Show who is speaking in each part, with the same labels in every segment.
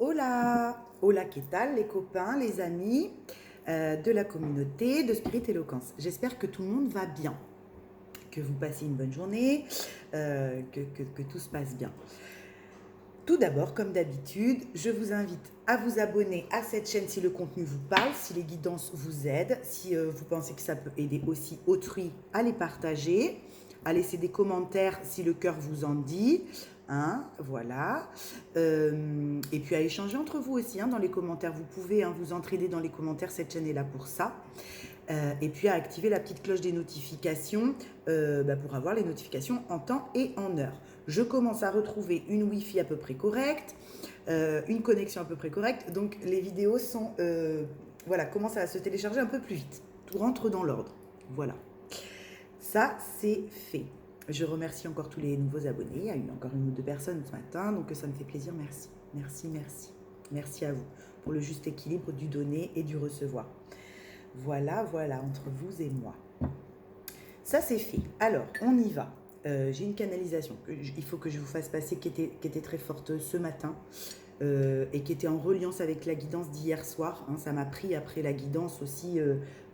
Speaker 1: Hola, hola, ¿qué tal les copains, les amis de la communauté de Spirit Eloquence. J'espère que tout le monde va bien, que vous passez une bonne journée, que tout se passe bien. Tout d'abord, comme d'habitude, je vous invite à vous abonner à cette chaîne si le contenu vous parle, si les guidances vous aident, si vous pensez que ça peut aider aussi autrui à les partager, à laisser des commentaires si le cœur vous en dit. Hein, voilà. Et puis à échanger entre vous aussi dans les commentaires. Vous pouvez vous entraider dans les commentaires, cette chaîne est là pour ça. Et puis à activer la petite cloche des notifications pour avoir les notifications en temps et en heure. Je commence à retrouver une Wi-Fi à peu près correcte, une connexion à peu près correcte, donc les vidéos sont, commencent à se télécharger un peu plus vite. Tout rentre dans l'ordre. Voilà. Ça, c'est fait. Je remercie encore tous les nouveaux abonnés. Il y a eu encore une ou deux personnes ce matin, donc ça me fait plaisir. Merci. Merci, merci. Merci à vous pour le juste équilibre du donner et du recevoir. Voilà, entre vous et moi. Ça, c'est fait. Alors, on y va. J'ai une canalisation. Il faut que je vous fasse passer qui était très forte ce matin et qui était en reliance avec la guidance d'hier soir. Ça m'a pris après la guidance aussi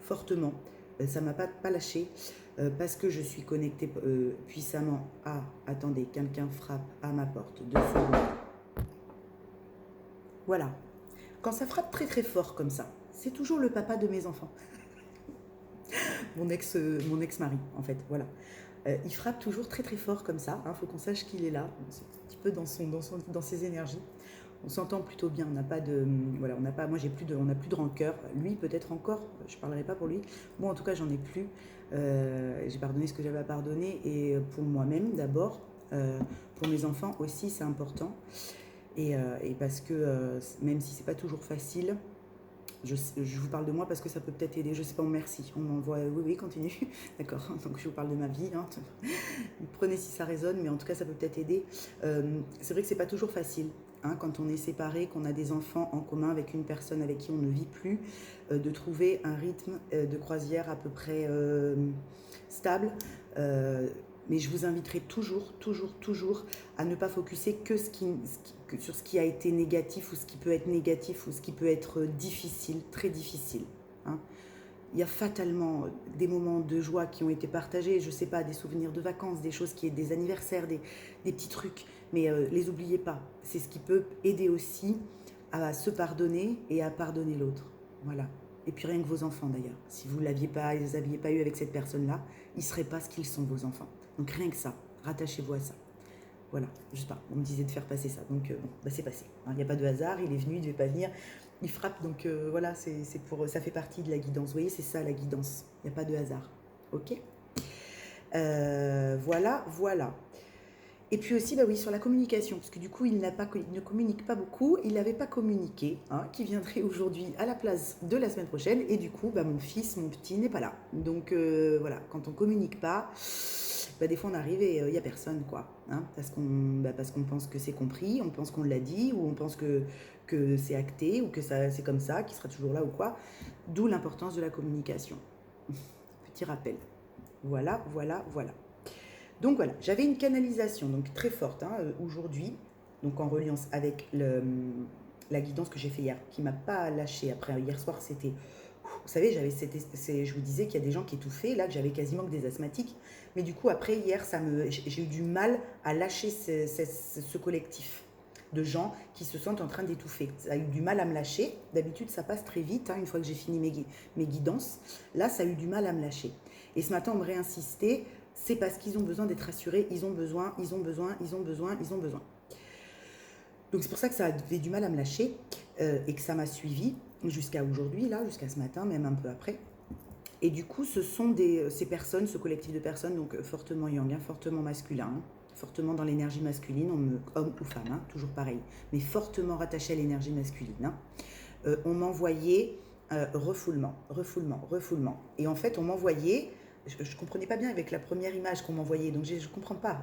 Speaker 1: fortement. Ça ne m'a pas lâché parce que je suis connectée puissamment à... Attendez, quelqu'un frappe à ma porte. 2 secondes. Voilà. Quand ça frappe très très fort comme ça, c'est toujours le papa de mes enfants. Mon ex-mari, en fait, voilà. Il frappe toujours très très fort comme ça. Faut qu'on sache qu'il est là. C'est un petit peu dans ses énergies. On s'entend plutôt bien. On n'a pas de, voilà, on n'a pas. Moi, on n'a plus de rancœur. Lui, peut-être encore. Je parlerai pas pour lui. Moi, en tout cas, j'en ai plus. J'ai pardonné ce que j'avais à pardonner et pour moi-même d'abord. Pour mes enfants aussi, c'est important. Et parce que même si c'est pas toujours facile. Je vous parle de moi parce que ça peut peut-être aider. Je sais pas, merci. On m'envoie. Oui, continue. D'accord. Donc je vous parle de ma vie. Prenez si ça résonne, mais en tout cas, ça peut peut-être aider. C'est vrai que c'est pas toujours facile. Quand on est séparé, qu'on a des enfants en commun avec une personne avec qui on ne vit plus, de trouver un rythme de croisière à peu près stable. Mais je vous inviterai toujours à ne pas focuser que sur ce qui a été négatif ou ce qui peut être négatif ou ce qui peut être difficile, très difficile. Il y a fatalement des moments de joie qui ont été partagés, je ne sais pas, des souvenirs de vacances, des choses des anniversaires, des petits trucs, mais les oubliez pas. C'est ce qui peut aider aussi à se pardonner et à pardonner l'autre. Voilà. Et puis rien que vos enfants d'ailleurs. Si vous ne les aviez pas eu avec cette personne-là, ils ne seraient pas ce qu'ils sont, vos enfants. Donc rien que ça, rattachez-vous à ça. Voilà, je sais pas, on me disait de faire passer ça. Donc c'est passé. Il n'y a pas de hasard, il est venu, il ne devait pas venir. Il frappe, donc voilà, ça fait partie de la guidance. Vous voyez, c'est ça la guidance. Il n'y a pas de hasard. Ok. Voilà. Et puis aussi, oui, sur la communication, parce que du coup, il ne communique pas beaucoup. Il n'avait pas communiqué, qui viendrait aujourd'hui à la place de la semaine prochaine. Et du coup, mon fils, mon petit, n'est pas là. Donc voilà, quand on communique pas, des fois on arrive et il n'y a personne, quoi. Parce qu'on pense que c'est compris, on pense qu'on l'a dit, ou on pense que c'est acté, ou que c'est comme ça, qu'il sera toujours là ou quoi. D'où l'importance de la communication. Petit rappel. Voilà. Donc voilà, j'avais une canalisation donc très forte aujourd'hui, donc en reliance avec la guidance que j'ai fait hier, qui m'a pas lâché. Après hier soir, c'était, vous savez, je vous disais qu'il y a des gens qui étouffaient, là que j'avais quasiment que des asthmatiques, mais du coup après hier, j'ai eu du mal à lâcher ce collectif de gens qui se sentent en train d'étouffer. Ça a eu du mal à me lâcher. D'habitude, ça passe très vite, une fois que j'ai fini mes guidances. Là, ça a eu du mal à me lâcher. Et ce matin, on me réinsistait, c'est parce qu'ils ont besoin d'être rassurés, ils ont besoin. Donc c'est pour ça que ça avait du mal à me lâcher et que ça m'a suivi jusqu'à aujourd'hui, là, jusqu'à ce matin, même un peu après. Et du coup, ce sont ces personnes, ce collectif de personnes, donc fortement yang, fortement masculin, fortement dans l'énergie masculine, homme ou femme, toujours pareil, mais fortement rattaché à l'énergie masculine. On m'envoyait refoulement. Et en fait, on m'envoyait, je ne comprenais pas bien avec la première image qu'on m'envoyait, donc je ne comprends pas.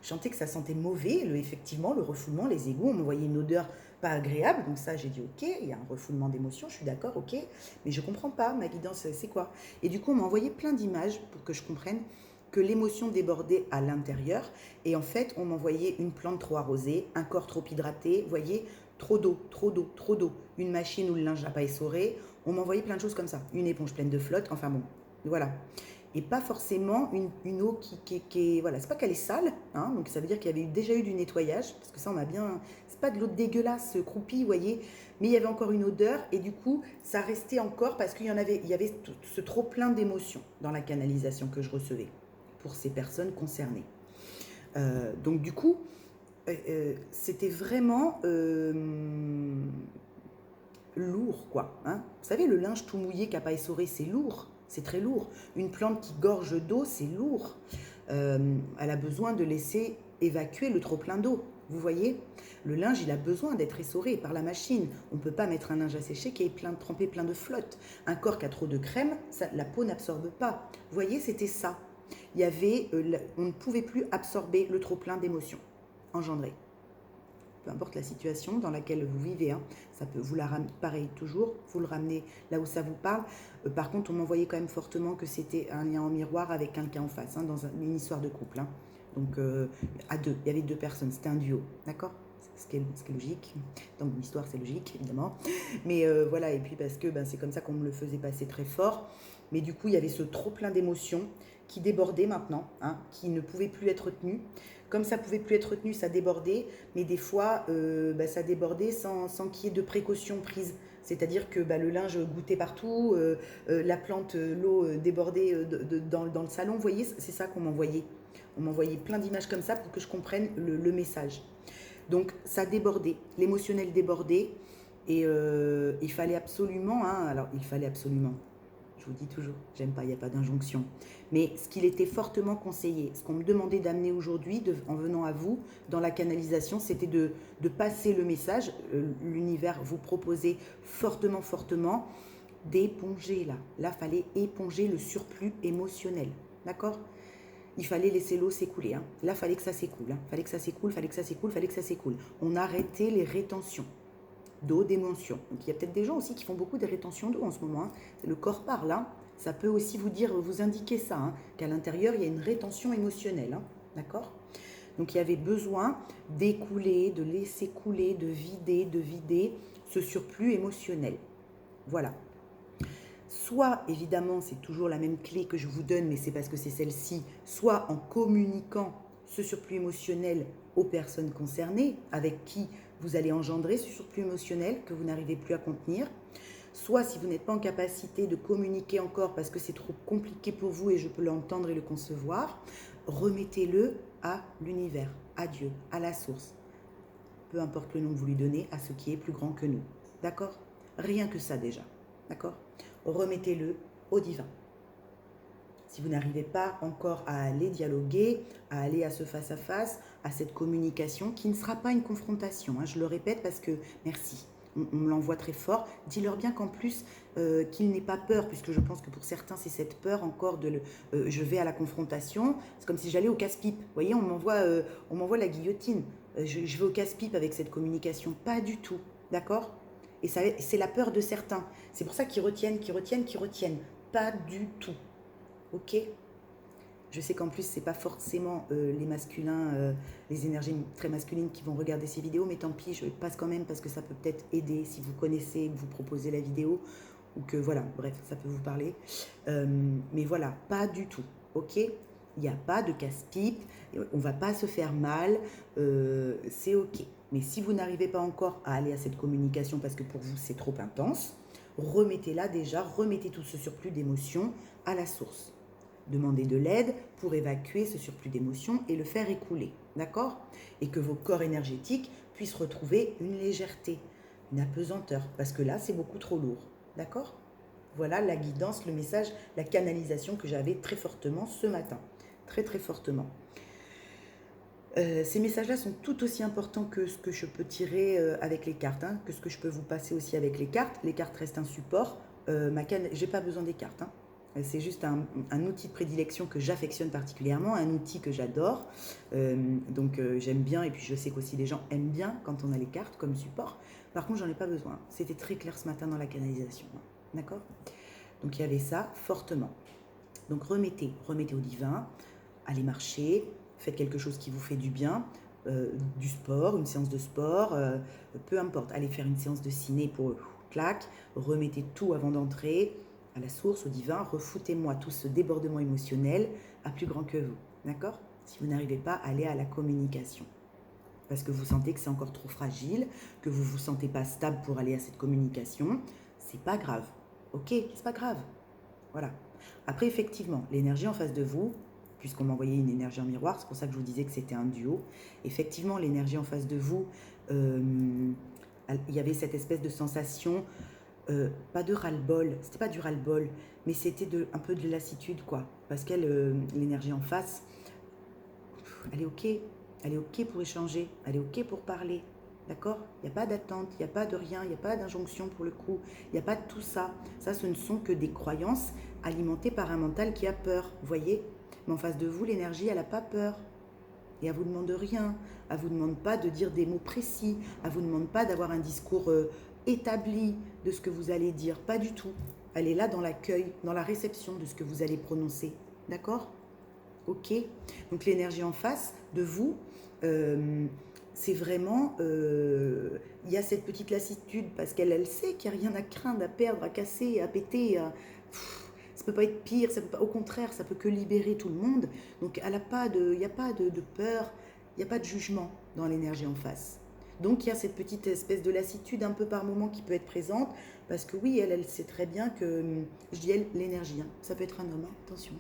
Speaker 1: Je sentais que ça sentait mauvais, effectivement, le refoulement, les égouts, on m'envoyait une odeur pas agréable, donc ça j'ai dit ok, il y a un refoulement d'émotions, je suis d'accord, ok, mais je comprends pas, ma guidance c'est quoi? Et du coup on m'a envoyé plein d'images pour que je comprenne que l'émotion débordait à l'intérieur. Et en fait, on m'envoyait une plante trop arrosée, un corps trop hydraté, vous voyez, trop d'eau, trop d'eau, trop d'eau, une machine où le linge n'a pas essoré. On m'envoyait plein de choses comme ça. Une éponge pleine de flotte, enfin bon, voilà. Et pas forcément une eau qui est... Voilà, c'est pas qu'elle est sale, hein, donc ça veut dire qu'il y avait déjà eu du nettoyage, parce que ça, on a bien... C'est pas de l'eau dégueulasse, croupie, vous voyez, mais il y avait encore une odeur, et du coup, ça restait encore, parce qu'il y avait ce trop plein d'émotions dans la canalisation que je recevais pour ces personnes concernées. Donc du coup, c'était vraiment lourd, quoi. Hein. Vous savez, le linge tout mouillé qui n'a pas essoré, c'est lourd, c'est très lourd. Une plante qui gorge d'eau, c'est lourd. Elle a besoin de laisser évacuer le trop-plein d'eau. Vous voyez, le linge, il a besoin d'être essoré par la machine. On ne peut pas mettre un linge à sécher qui est trempé plein de flotte. Un corps qui a trop de crème, la peau n'absorbe pas. Vous voyez, c'était ça. Il y avait, on ne pouvait plus absorber le trop-plein d'émotions engendrées. Peu importe la situation dans laquelle vous vivez, hein, ça peut vous la ramener, pareil toujours, vous le ramenez là où ça vous parle. Par contre, on m'envoyait quand même fortement que c'était un lien en miroir avec quelqu'un en face, hein, dans une histoire de couple. Hein. Donc, à deux, il y avait deux personnes, c'était un duo, d'accord ? Ce qui est logique. Dans mon histoire, c'est logique, évidemment. Mais voilà, et puis parce que c'est comme ça qu'on me le faisait passer très fort. Mais du coup, il y avait ce trop plein d'émotions qui débordait maintenant, hein, qui ne pouvait plus être retenu. Comme ça ne pouvait plus être retenu, ça débordait, mais des fois, ça débordait sans qu'il y ait de précautions prises. C'est-à-dire que le linge goûtait partout, la plante, l'eau débordait dans le salon. Vous voyez, c'est ça qu'on m'envoyait. On m'envoyait plein d'images comme ça pour que je comprenne le message. Donc, ça débordait, l'émotionnel débordait, et il fallait absolument, hein, alors il fallait absolument, je vous dis toujours, j'aime pas, il n'y a pas d'injonction. Mais ce qu'il était fortement conseillé, ce qu'on me demandait d'amener aujourd'hui, en venant à vous, dans la canalisation, c'était de passer le message. L'univers vous proposait fortement, fortement d'éponger là. Là, il fallait éponger le surplus émotionnel. D'accord ? Il fallait laisser l'eau s'écouler. Hein. Là, il fallait que ça s'écoule. Hein. Fallait que ça s'écoule, fallait que ça s'écoule, fallait que ça s'écoule. On arrêtait les rétentions d'eau, d'émotion. Donc il y a peut-être des gens aussi qui font beaucoup de rétention d'eau en ce moment. Hein. Le corps parle, hein. Ça peut aussi vous indiquer ça, hein, qu'à l'intérieur, il y a une rétention émotionnelle. Hein. D'accord ? Donc il y avait besoin d'écouler, de laisser couler, de vider ce surplus émotionnel. Voilà. Soit, évidemment, c'est toujours la même clé que je vous donne, mais c'est parce que c'est celle-ci, soit en communiquant ce surplus émotionnel aux personnes concernées, avec qui vous allez engendrer ce surplus émotionnel que vous n'arrivez plus à contenir, soit si vous n'êtes pas en capacité de communiquer encore parce que c'est trop compliqué pour vous et je peux l'entendre et le concevoir, remettez-le à l'univers, à Dieu, à la source. Peu importe le nom que vous lui donnez, à ce qui est plus grand que nous. D'accord ? Rien que ça déjà. D'accord ? Remettez-le au divin. Si vous n'arrivez pas encore à aller dialoguer, à aller à ce face-à-face, à cette communication qui ne sera pas une confrontation, hein, je le répète parce que, merci, on me l'envoie très fort, dis-leur bien qu'en plus, qu'il n'ait pas peur, puisque je pense que pour certains, c'est cette peur encore de je vais à la confrontation, c'est comme si j'allais au casse-pipe. Vous voyez, on m'envoie la guillotine, je vais au casse-pipe avec cette communication, pas du tout, d'accord ? Et ça, c'est la peur de certains. C'est pour ça qu'ils retiennent. Pas du tout. Ok ? Je sais qu'en plus, c'est pas forcément les masculins, les énergies très masculines qui vont regarder ces vidéos, mais tant pis, je passe quand même parce que ça peut peut-être aider si vous connaissez, que vous proposez la vidéo, ou que voilà, bref, ça peut vous parler. Mais voilà, pas du tout. Ok ? Il n'y a pas de casse-pipe, on ne va pas se faire mal, c'est ok. Mais si vous n'arrivez pas encore à aller à cette communication parce que pour vous c'est trop intense, remettez-la déjà, remettez tout ce surplus d'émotions à la source. Demandez de l'aide pour évacuer ce surplus d'émotions et le faire écouler, d'accord ? Et que vos corps énergétiques puissent retrouver une légèreté, une apesanteur, parce que là c'est beaucoup trop lourd, d'accord ? Voilà la guidance, le message, la canalisation que j'avais très fortement ce matin, très très fortement. Ces messages-là sont tout aussi importants que ce que je peux tirer avec les cartes, hein, que ce que je peux vous passer aussi avec les cartes. Les cartes restent un support. J'ai pas besoin des cartes. Hein. C'est juste un outil de prédilection que j'affectionne particulièrement, un outil que j'adore. Donc j'aime bien, et puis je sais qu'aussi les gens aiment bien quand on a les cartes comme support. Par contre, j'en ai pas besoin. C'était très clair ce matin dans la canalisation. Hein. D'accord ? Donc il y avait ça fortement. Donc remettez au divin. allez marcher, faites quelque chose qui vous fait du bien, du sport, une séance de sport, peu importe. Allez faire une séance de ciné pour clac, remettez tout avant d'entrer à la source, au divin, refoutez-moi tout ce débordement émotionnel à plus grand que vous, d'accord? Si vous n'arrivez pas, allez à la communication. Parce que vous sentez que c'est encore trop fragile, que vous ne vous sentez pas stable pour aller à cette communication, c'est pas grave. Ok, c'est pas grave. Voilà. Après, effectivement, l'énergie en face de vous, puisqu'on m'a envoyé une énergie en miroir, c'est pour ça que je vous disais que c'était un duo. Effectivement, l'énergie en face de vous, il y avait cette espèce de sensation, pas de ras-le-bol, c'était pas du ras-le-bol, mais c'était un peu de lassitude, quoi. Parce qu'elle, l'énergie en face, elle est ok. Elle est ok pour échanger, elle est ok pour parler. D'accord? Il n'y a pas d'attente, il n'y a pas de rien, il n'y a pas d'injonction pour le coup, il n'y a pas de tout ça. Ça, ce ne sont que des croyances alimentées par un mental qui a peur, vous voyez? Mais en face de vous, l'énergie, elle n'a pas peur. Et elle ne vous demande rien, elle ne vous demande pas de dire des mots précis, elle ne vous demande pas d'avoir un discours établi de ce que vous allez dire, pas du tout. Elle est là dans l'accueil, dans la réception de ce que vous allez prononcer. D'accord? Ok? Donc l'énergie en face de vous, c'est vraiment, il y a cette petite lassitude parce qu'elle sait qu'il n'y a rien à craindre, à perdre, à casser, à péter. Ça peut pas être pire, ça peut pas, au contraire, ça peut que libérer tout le monde. Donc elle a pas de, il n'y a pas de peur, il n'y a pas de jugement dans l'énergie en face. Donc il y a cette petite espèce de lassitude un peu par moment qui peut être présente parce que oui, elle sait très bien que, je dis elle, l'énergie, hein, ça peut être un homme, hein, attention.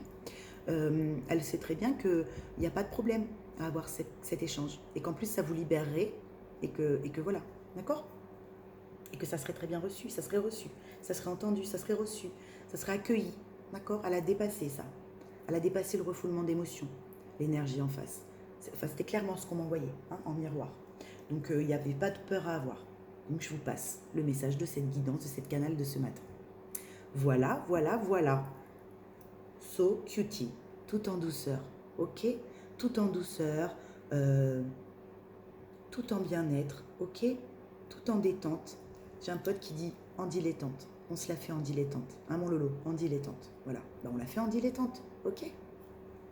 Speaker 1: Elle sait très bien qu'il n'y a pas de problème à avoir cet échange. Et qu'en plus, ça vous libérerait et que voilà, d'accord? Et que ça serait très bien reçu, ça serait reçu, ça serait entendu, ça serait reçu, ça serait accueilli, d'accord? Elle a dépassé ça. Elle a dépassé le refoulement d'émotions, l'énergie en face. Enfin, c'était clairement ce qu'on m'envoyait, hein, en miroir. Donc, il n'y avait pas de peur à avoir. Donc, je vous passe le message de cette guidance, de cette canal de ce matin. Voilà, voilà, voilà. So cutie, tout en douceur, ok? Tout en douceur, euh, tout en bien-être, ok? Tout en détente. J'ai un pote qui dit en dilettante. On se la fait en dilettante. Hein, mon Lolo, en dilettante. Voilà. Ben, on la fait en dilettante, ok?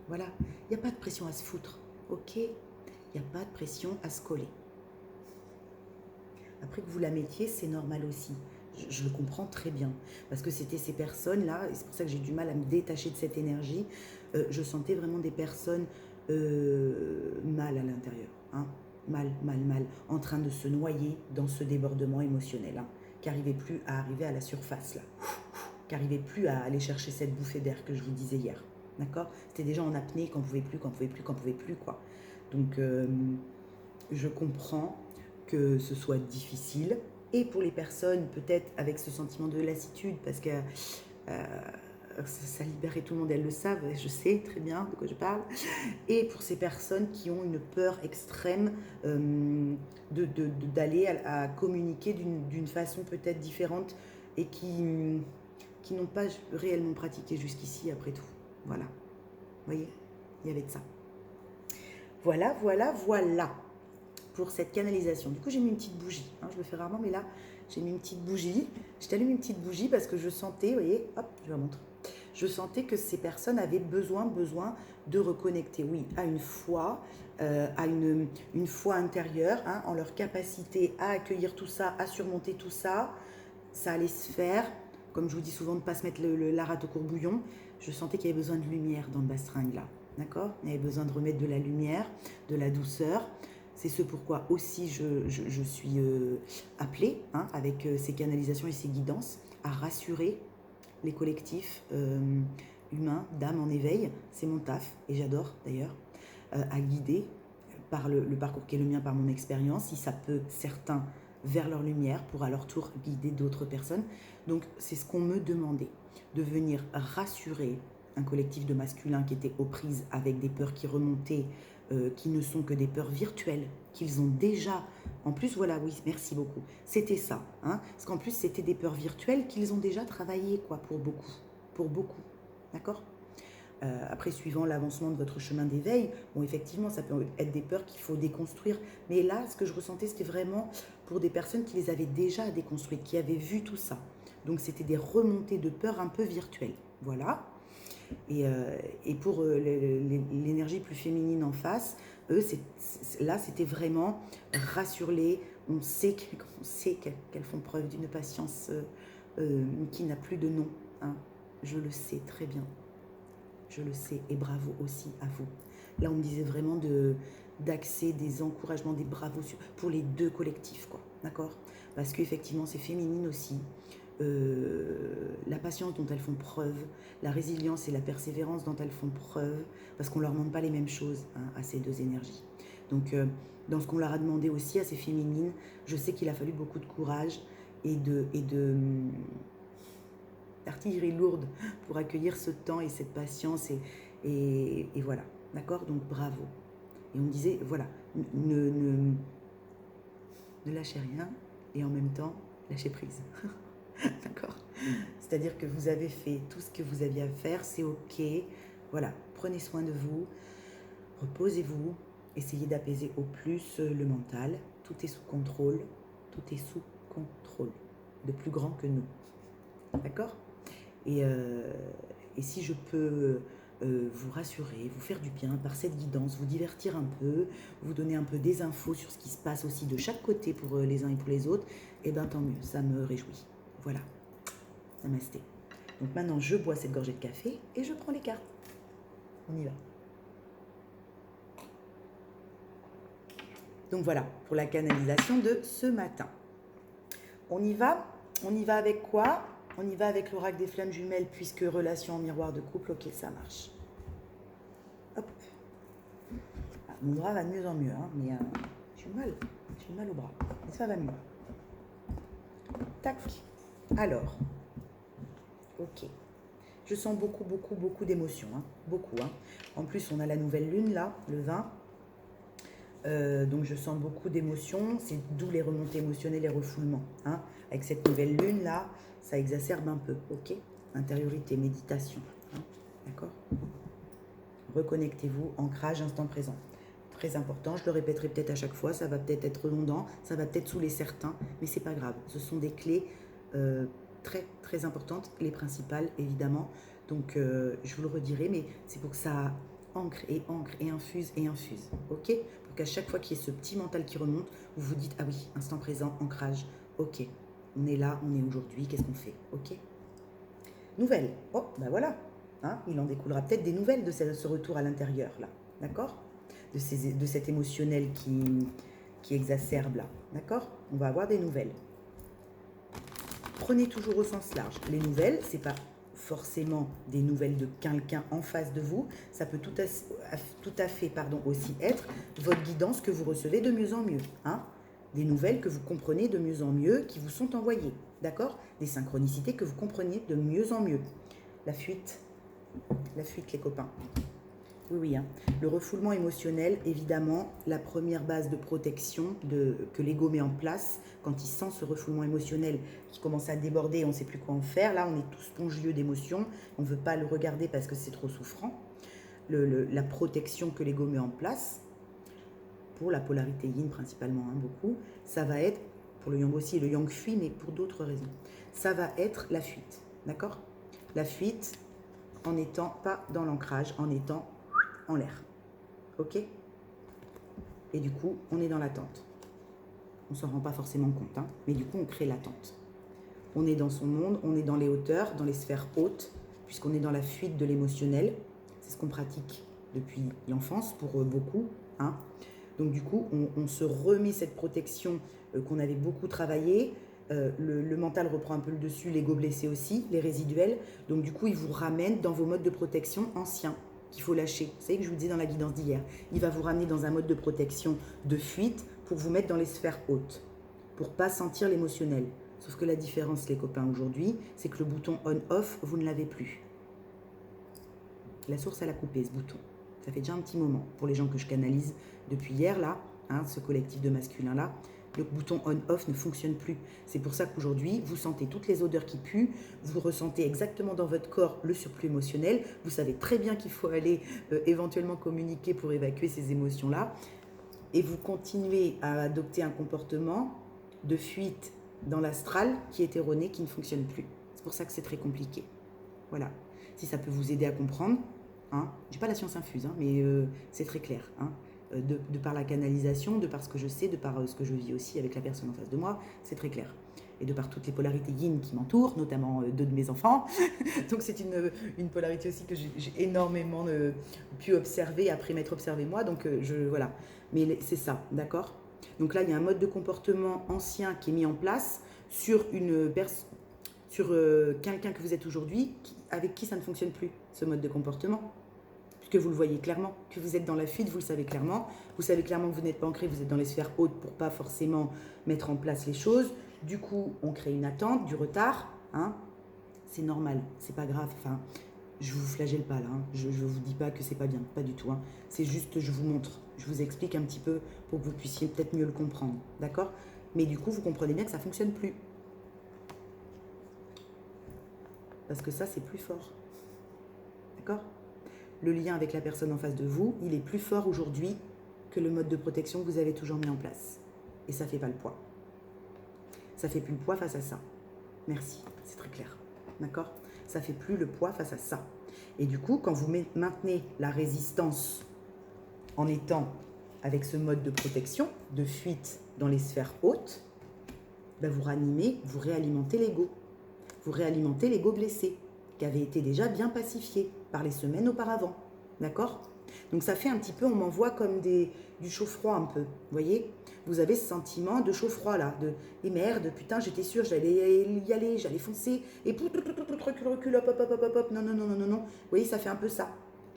Speaker 1: Voilà. Il n'y a pas de pression à se foutre, ok? Il n'y a pas de pression à se coller. Après que vous la mettiez, c'est normal aussi. Je le comprends très bien. Parce que c'était ces personnes-là, et c'est pour ça que j'ai du mal à me détacher de cette énergie. Je sentais vraiment des personnes mal à l'intérieur. Hein, mal, mal, mal. En train de se noyer dans ce débordement émotionnel. Hein, qui n'arrivait plus à arriver à la surface, là. Qui n'arrivait plus à aller chercher cette bouffée d'air que je vous disais hier. D'accord? C'était déjà en apnée, qu'on pouvait plus, qu'on pouvait plus, qu'on pouvait plus, quoi. Donc, je comprends que ce soit difficile, et pour les personnes peut-être avec ce sentiment de lassitude, parce que ça libérait tout le monde, elles le savent, je sais très bien de quoi je parle, et pour ces personnes qui ont une peur extrême d'aller à communiquer d'une façon peut-être différente, et qui n'ont pas réellement pratiqué jusqu'ici après tout. Voilà, vous voyez, il y avait de ça. Voilà, voilà, voilà pour cette canalisation. Du coup, j'ai mis une petite bougie. Hein, je le fais rarement, mais là, j'ai mis une petite bougie. Je t'allume une petite bougie parce que je sentais, vous voyez, hop, je vous la montre. Je sentais que ces personnes avaient besoin de reconnecter, oui, à une foi, à une foi intérieure, hein, en leur capacité à accueillir tout ça, à surmonter tout ça. Ça allait se faire. Comme je vous dis souvent, de ne pas se mettre la rate au courbouillon. Je sentais qu'il y avait besoin de lumière dans le bastringue, là. D'accord? Il y avait besoin de remettre de la lumière, de la douceur. C'est ce pourquoi aussi je suis appelée, hein, avec ces canalisations et ces guidances, à rassurer les collectifs humains, d'âmes en éveil. C'est mon taf, et j'adore d'ailleurs, à guider par le parcours qui est le mien, par mon expérience, si ça peut certains vers leur lumière, pour à leur tour guider d'autres personnes. Donc c'est ce qu'on me demandait, de venir rassurer un collectif de masculins qui étaient aux prises avec des peurs qui remontaient, qui ne sont que des peurs virtuelles, qu'ils ont déjà... En plus, voilà, oui, merci beaucoup. C'était ça, hein, parce qu'en plus, c'était des peurs virtuelles qu'ils ont déjà travaillées, quoi, pour beaucoup, d'accord? Après, suivant l'avancement de votre chemin d'éveil, bon, effectivement, ça peut être des peurs qu'il faut déconstruire. Mais là, ce que je ressentais, c'était vraiment pour des personnes qui les avaient déjà déconstruites, qui avaient vu tout ça. Donc, c'était des remontées de peurs un peu virtuelles. Voilà. Et pour l'énergie plus féminine en face, eux, là, c'était vraiment rassure-les. On sait qu'elles font preuve d'une patience qui n'a plus de nom. Hein. Je le sais très bien. Je le sais. Et bravo aussi à vous. Là, on me disait vraiment d'axer des encouragements, des bravos pour les deux collectifs, quoi. D'accord? Parce qu'effectivement, c'est féminine aussi. La patience dont elles font preuve, la résilience et la persévérance dont elles font preuve, parce qu'on ne leur demande pas les mêmes choses hein, à ces deux énergies. Donc, dans ce qu'on leur a demandé aussi à ces féminines, je sais qu'il a fallu beaucoup de courage et d'artillerie lourde pour accueillir ce temps et cette patience et voilà, d'accord? Donc bravo. Et on me disait, voilà, ne lâchez rien et en même temps, lâchez prise. D'accord? C'est-à-dire que vous avez fait tout ce que vous aviez à faire, c'est ok. Voilà, prenez soin de vous, reposez-vous, essayez d'apaiser au plus le mental. Tout est sous contrôle, tout est sous contrôle, de plus grand que nous. D'accord? Et si je peux vous rassurer, vous faire du bien par cette guidance, vous divertir un peu, vous donner un peu des infos sur ce qui se passe aussi de chaque côté pour les uns et pour les autres, eh bien tant mieux, ça me réjouit. Voilà. Namasté. Donc maintenant, je bois cette gorgée de café et je prends les cartes. On y va. Donc voilà, pour la canalisation de ce matin. On y va avec quoi? On y va avec l'oracle des flammes jumelles, puisque relation en miroir de couple, ok, ça marche. Hop. Ah, mon bras va de mieux en mieux, hein, mais j'ai mal au bras, mais ça va mieux. Tac. Alors, ok. Je sens beaucoup d'émotions, hein, beaucoup. Hein. En plus, on a la nouvelle lune, là, le 20. Donc, je sens beaucoup d'émotions. C'est d'où les remontées émotionnelles, les refoulements. Hein. Avec cette nouvelle lune, là, ça exacerbe un peu, ok? Intériorité, méditation, hein, d'accord? Reconnectez-vous, ancrage, instant présent. Très important, je le répéterai peut-être à chaque fois, ça va peut-être être redondant, ça va peut-être saouler certains, mais c'est pas grave. Ce sont des clés très importantes, les principales évidemment. Donc je vous le redirai, mais c'est pour que ça ancre et infuse, ok? Pour qu'à chaque fois qu'il y ait ce petit mental qui remonte, vous vous dites, ah oui, instant présent, ancrage, ok, on est là, on est aujourd'hui, qu'est-ce qu'on fait, ok? Nouvelle, oh, ben voilà, hein, il en découlera peut-être des nouvelles de ce retour à l'intérieur, là, d'accord? De cet émotionnel qui exacerbe, là, d'accord? On va avoir des nouvelles. Prenez toujours au sens large. Les nouvelles, c'est pas forcément des nouvelles de quelqu'un en face de vous, ça peut tout à fait aussi être votre guidance que vous recevez de mieux en mieux, hein? Des nouvelles que vous comprenez de mieux en mieux, qui vous sont envoyées, d'accord? Des synchronicités que vous comprenez de mieux en mieux. La fuite, les copains. Oui, hein. Le refoulement émotionnel, évidemment, la première base de protection que l'ego met en place quand il sent ce refoulement émotionnel qui commence à déborder, on ne sait plus quoi en faire. Là, on est tous spongieux d'émotions, on ne veut pas le regarder parce que c'est trop souffrant. La protection que l'ego met en place, pour la polarité yin principalement, hein, beaucoup, ça va être, pour le yang aussi, le yang fuit, mais pour d'autres raisons, ça va être la fuite, d'accord? La fuite en n'étant pas dans l'ancrage, en étant en l'air, ok? Et du coup, on est dans l'attente. On ne s'en rend pas forcément compte, hein, mais du coup, on crée l'attente. On est dans son monde, on est dans les hauteurs, dans les sphères hautes, puisqu'on est dans la fuite de l'émotionnel. C'est ce qu'on pratique depuis l'enfance pour beaucoup, hein. Donc du coup, on se remet cette protection qu'on avait beaucoup travaillée. Le mental reprend un peu le dessus, l'ego blessé aussi, les résiduels. Donc du coup, il vous ramène dans vos modes de protection anciens qu'il faut lâcher. Vous savez que je vous disais dans la guidance d'hier. Il va vous ramener dans un mode de protection de fuite pour vous mettre dans les sphères hautes, pour pas sentir l'émotionnel. Sauf que la différence, les copains, aujourd'hui, c'est que le bouton on-off, vous ne l'avez plus. La source, elle a coupé ce bouton. Ça fait déjà un petit moment. Pour les gens que je canalise depuis hier, là, hein, ce collectif de masculins-là, le bouton on-off ne fonctionne plus. C'est pour ça qu'aujourd'hui, vous sentez toutes les odeurs qui puent, vous ressentez exactement dans votre corps le surplus émotionnel, vous savez très bien qu'il faut aller éventuellement communiquer pour évacuer ces émotions-là, et vous continuez à adopter un comportement de fuite dans l'astral qui est erroné, qui ne fonctionne plus. C'est pour ça que c'est très compliqué. Voilà. si ça peut vous aider à comprendre. Hein. Je n'ai pas la science infuse, hein, mais c'est très clair. Hein. De par la canalisation, de par ce que je sais, de par ce que je vis aussi avec la personne en face de moi, c'est très clair. Et de par toutes les polarités yin qui m'entourent, notamment deux de mes enfants. Donc c'est une polarité aussi que j'ai énormément pu observer après m'être observé moi. Donc voilà. Mais c'est ça, d'accord? Donc là, il y a un mode de comportement ancien qui est mis en place sur quelqu'un que vous êtes aujourd'hui, avec qui ça ne fonctionne plus, ce mode de comportement. Puisque vous le voyez clairement, que vous êtes dans la fuite, vous le savez clairement. Vous savez clairement que vous n'êtes pas ancré, vous êtes dans les sphères hautes pour pas forcément mettre en place les choses. Du coup, on crée une attente, du retard. Hein. C'est normal, c'est pas grave. Enfin, je vous flagelle pas là. Hein. Je vous dis pas que c'est pas bien, pas du tout. Hein. C'est juste, je vous montre, je vous explique un petit peu pour que vous puissiez peut-être mieux le comprendre. D'accord? Mais du coup, vous comprenez bien que ça fonctionne plus. Parce que ça, c'est plus fort. D'accord? Le lien avec la personne en face de vous, il est plus fort aujourd'hui que le mode de protection que vous avez toujours mis en place. Et ça ne fait pas le poids. Ça ne fait plus le poids face à ça. Merci, c'est très clair. D'accord? Ça ne fait plus le poids face à ça. Et du coup, quand vous maintenez la résistance en étant avec ce mode de protection, de fuite dans les sphères hautes, ben vous réalimentez l'ego. Vous réalimentez l'ego blessé, qui avait été déjà bien pacifié par les semaines auparavant. D'accord? Donc ça fait un petit peu, on m'envoie comme du chaud-froid un peu. Vous voyez? Vous avez ce sentiment de chaud-froid là, et merde, putain, j'étais sûre, j'allais y aller, j'allais foncer, et recule, hop, non. Vous voyez, ça fait un peu ça.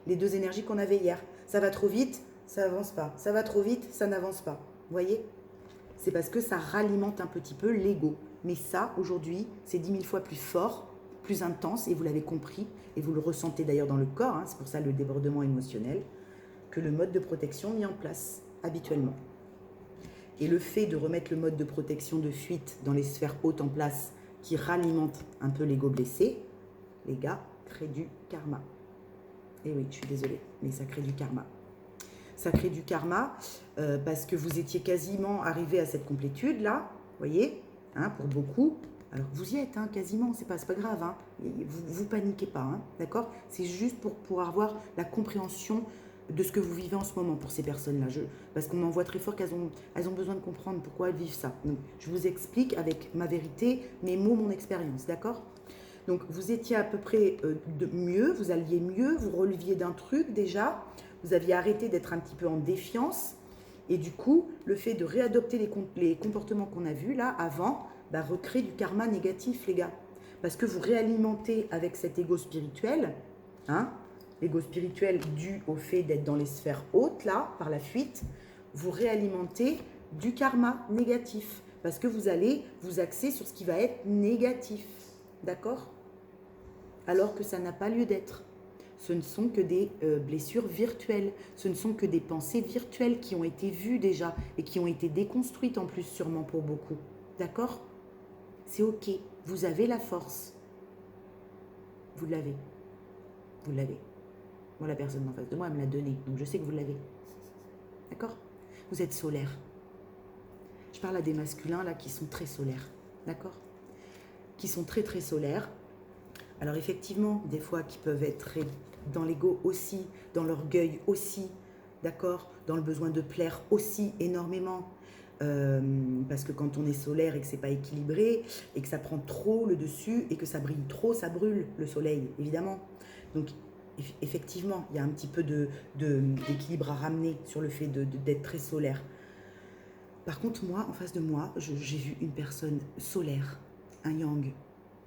Speaker 1: Les deux énergies qu'on avait hier. Ça va trop vite, ça avance pas. Ça va trop vite, ça n'avance pas. Vous voyez? C'est parce que ça ralimente un petit peu l'ego. Mais ça, aujourd'hui, c'est 10 000 fois plus fort, plus intense, et vous l'avez compris, et vous le ressentez d'ailleurs dans le corps, hein, c'est pour ça le débordement émotionnel, que le mode de protection mis en place habituellement. Et le fait de remettre le mode de protection de fuite dans les sphères hautes en place, qui ralimente un peu l'ego blessé, les gars, crée du karma. Et oui, je suis désolée, mais ça crée du karma. Ça crée du karma parce que vous étiez quasiment arrivé à cette complétude là, vous voyez, hein, pour beaucoup. Alors vous y êtes, hein, quasiment, c'est pas grave, hein. Vous paniquez pas, hein, d'accord? C'est juste pour avoir la compréhension de ce que vous vivez en ce moment pour ces personnes-là. Parce qu'on m'envoie très fort qu'elles ont besoin de comprendre pourquoi elles vivent ça. Donc je vous explique avec ma vérité, mes mots, mon expérience, d'accord? Donc vous étiez à peu près mieux, vous alliez mieux, vous releviez d'un truc déjà, vous aviez arrêté d'être un petit peu en défiance, et du coup, le fait de réadopter les comportements qu'on a vus là avant, bah, recrée du karma négatif, les gars. Parce que vous réalimentez avec cet ego spirituel, hein, l'ego spirituel dû au fait d'être dans les sphères hautes là, par la fuite, vous réalimentez du karma négatif. Parce que vous allez vous axer sur ce qui va être négatif. D'accord? Alors que ça n'a pas lieu d'être. Ce ne sont que des blessures virtuelles. Ce ne sont que des pensées virtuelles qui ont été vues déjà et qui ont été déconstruites en plus sûrement pour beaucoup. D'accord? C'est ok. Vous avez la force. Vous l'avez. Vous l'avez. Moi, la personne en face de moi, elle me l'a donnée. Donc je sais que vous l'avez. D'accord? Vous êtes solaire. Je parle à des masculins là qui sont très solaires. D'accord? Qui sont très très solaires. Alors effectivement, des fois qui peuvent être très dans l'ego aussi, dans l'orgueil aussi, d'accord, dans le besoin de plaire aussi énormément. Parce que quand on est solaire et que c'est pas équilibré et que ça prend trop le dessus et que ça brille trop, ça brûle le soleil, évidemment. Donc effectivement, il y a un petit peu d'équilibre à ramener sur le fait d'être très solaire. Par contre, moi, en face de moi, j'ai vu une personne solaire, un yang,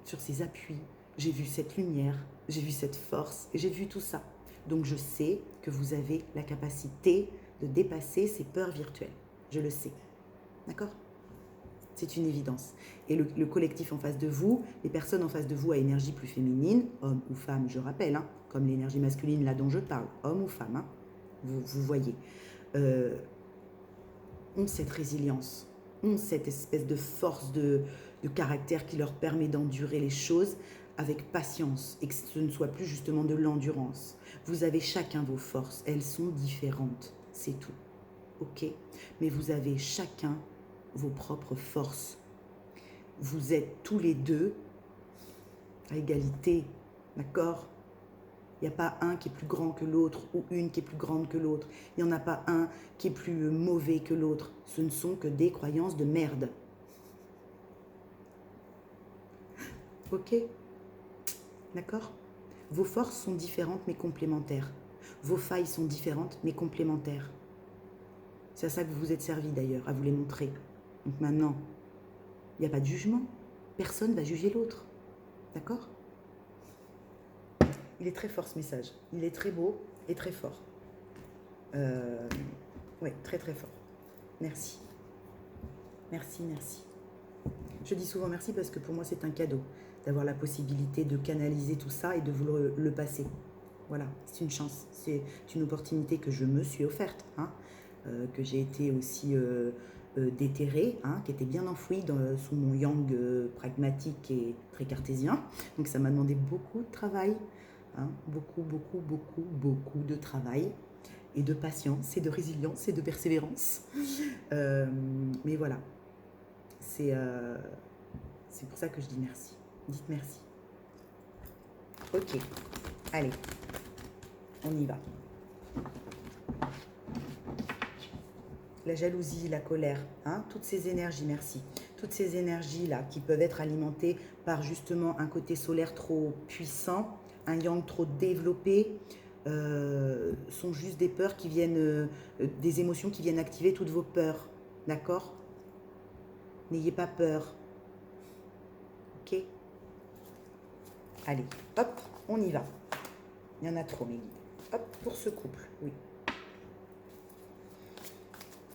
Speaker 1: sur ses appuis. J'ai vu cette lumière, j'ai vu cette force, j'ai vu tout ça. Donc je sais que vous avez la capacité de dépasser ces peurs virtuelles. Je le sais. D'accord? C'est une évidence. Et le collectif en face de vous, les personnes en face de vous à énergie plus féminine, hommes ou femmes, je rappelle, hein, comme l'énergie masculine là dont je parle, homme ou femme, hein, vous voyez, ont cette résilience, ont cette espèce de force de caractère qui leur permet d'endurer les choses avec patience et que ce ne soit plus justement de l'endurance. Vous avez chacun vos forces, elles sont différentes, c'est tout. Ok? Mais vous avez chacun vos propres forces. Vous êtes tous les deux à égalité, d'accord? Il n'y a pas un qui est plus grand que l'autre ou une qui est plus grande que l'autre. Il n'y en a pas un qui est plus mauvais que l'autre. Ce ne sont que des croyances de merde. Ok? D'accord? Vos forces sont différentes mais complémentaires. Vos failles sont différentes mais complémentaires. C'est à ça que vous vous êtes servi d'ailleurs, à vous les montrer. Donc maintenant, il n'y a pas de jugement. Personne ne va juger l'autre. D'accord? Il est très fort ce message. Il est très beau et très fort. Oui, très très fort. Merci. Merci, merci. Je dis souvent merci parce que pour moi c'est un cadeau d'avoir la possibilité de canaliser tout ça et de vous le passer. Voilà, c'est une chance, c'est une opportunité que je me suis offerte, hein, que j'ai été aussi déterrée, hein, qui était bien enfouie sous mon yang pragmatique et très cartésien. Donc ça m'a demandé beaucoup de travail, hein, beaucoup de travail et de patience et de résilience et de persévérance. Mais voilà, c'est pour ça que je dis merci. Dites merci. Ok, allez, on y va. La jalousie, la colère, hein, toutes ces énergies, merci. Toutes ces énergies-là qui peuvent être alimentées par justement un côté solaire trop puissant, un yang trop développé, sont juste des peurs qui viennent, des émotions qui viennent activer toutes vos peurs. D'accord? N'ayez pas peur. Ok? Allez, hop, on y va. Il y en a trop, mes guides. Hop, pour ce couple, oui.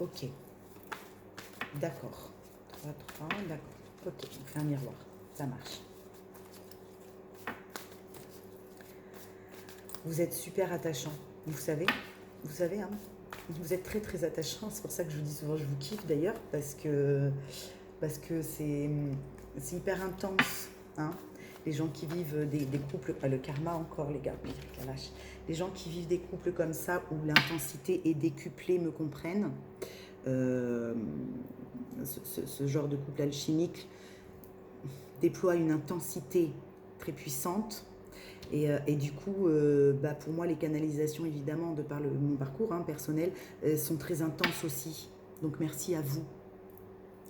Speaker 1: Ok. D'accord. 3, 3, d'accord. Ok, on fait un miroir. Ça marche. Vous êtes super attachant. Vous savez, hein, vous êtes très très attachant. C'est pour ça que je vous dis souvent, je vous kiffe d'ailleurs, parce que c'est hyper intense. Hein. Les gens qui vivent des couples, le karma encore les gars, la vache. Les gens qui vivent des couples comme ça, où l'intensité est décuplée, me comprennent. Ce genre de couple alchimique déploie une intensité très puissante. Et du coup, pour moi, les canalisations, évidemment, de par mon parcours personnel, sont très intenses aussi. Donc merci à vous,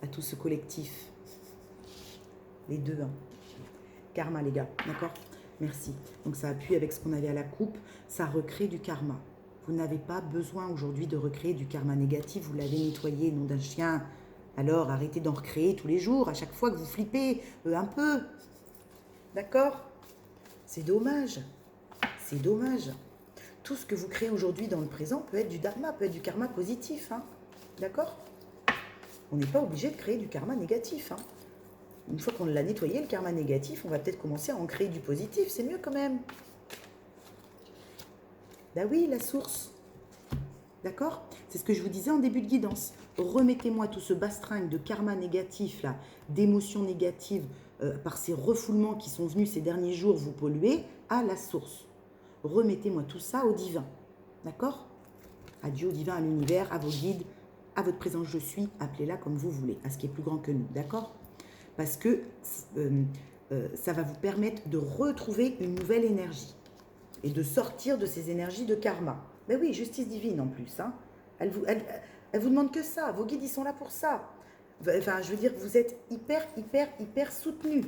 Speaker 1: à tout ce collectif. Les deux, hein. Karma, les gars, d'accord? Merci. Donc ça appuie avec ce qu'on avait à la coupe, ça recrée du karma. Vous n'avez pas besoin aujourd'hui de recréer du karma négatif, vous l'avez nettoyé, nom d'un chien. Alors arrêtez d'en recréer tous les jours, à chaque fois que vous flippez un peu. D'accord? C'est dommage. C'est dommage. Tout ce que vous créez aujourd'hui dans le présent peut être du dharma, peut être du karma positif. Hein. D'accord? On n'est pas obligé de créer du karma négatif. Hein. Une fois qu'on l'a nettoyé, le karma négatif, on va peut-être commencer à en créer du positif. C'est mieux quand même. Bah oui, la source. D'accord? C'est ce que je vous disais en début de guidance. Remettez-moi tout ce bastringue de karma négatif, là, d'émotions négatives, par ces refoulements qui sont venus ces derniers jours vous polluer, à la source. Remettez-moi tout ça au divin. D'accord? À Dieu, au divin, à l'univers, à vos guides, à votre présence je suis, appelez-la comme vous voulez, à ce qui est plus grand que nous. D'accord? Parce que ça va vous permettre de retrouver une nouvelle énergie et de sortir de ces énergies de karma. Ben oui, justice divine en plus. Hein. Elle vous demande que ça. Vos guides, ils sont là pour ça. Enfin, je veux dire, vous êtes hyper soutenus.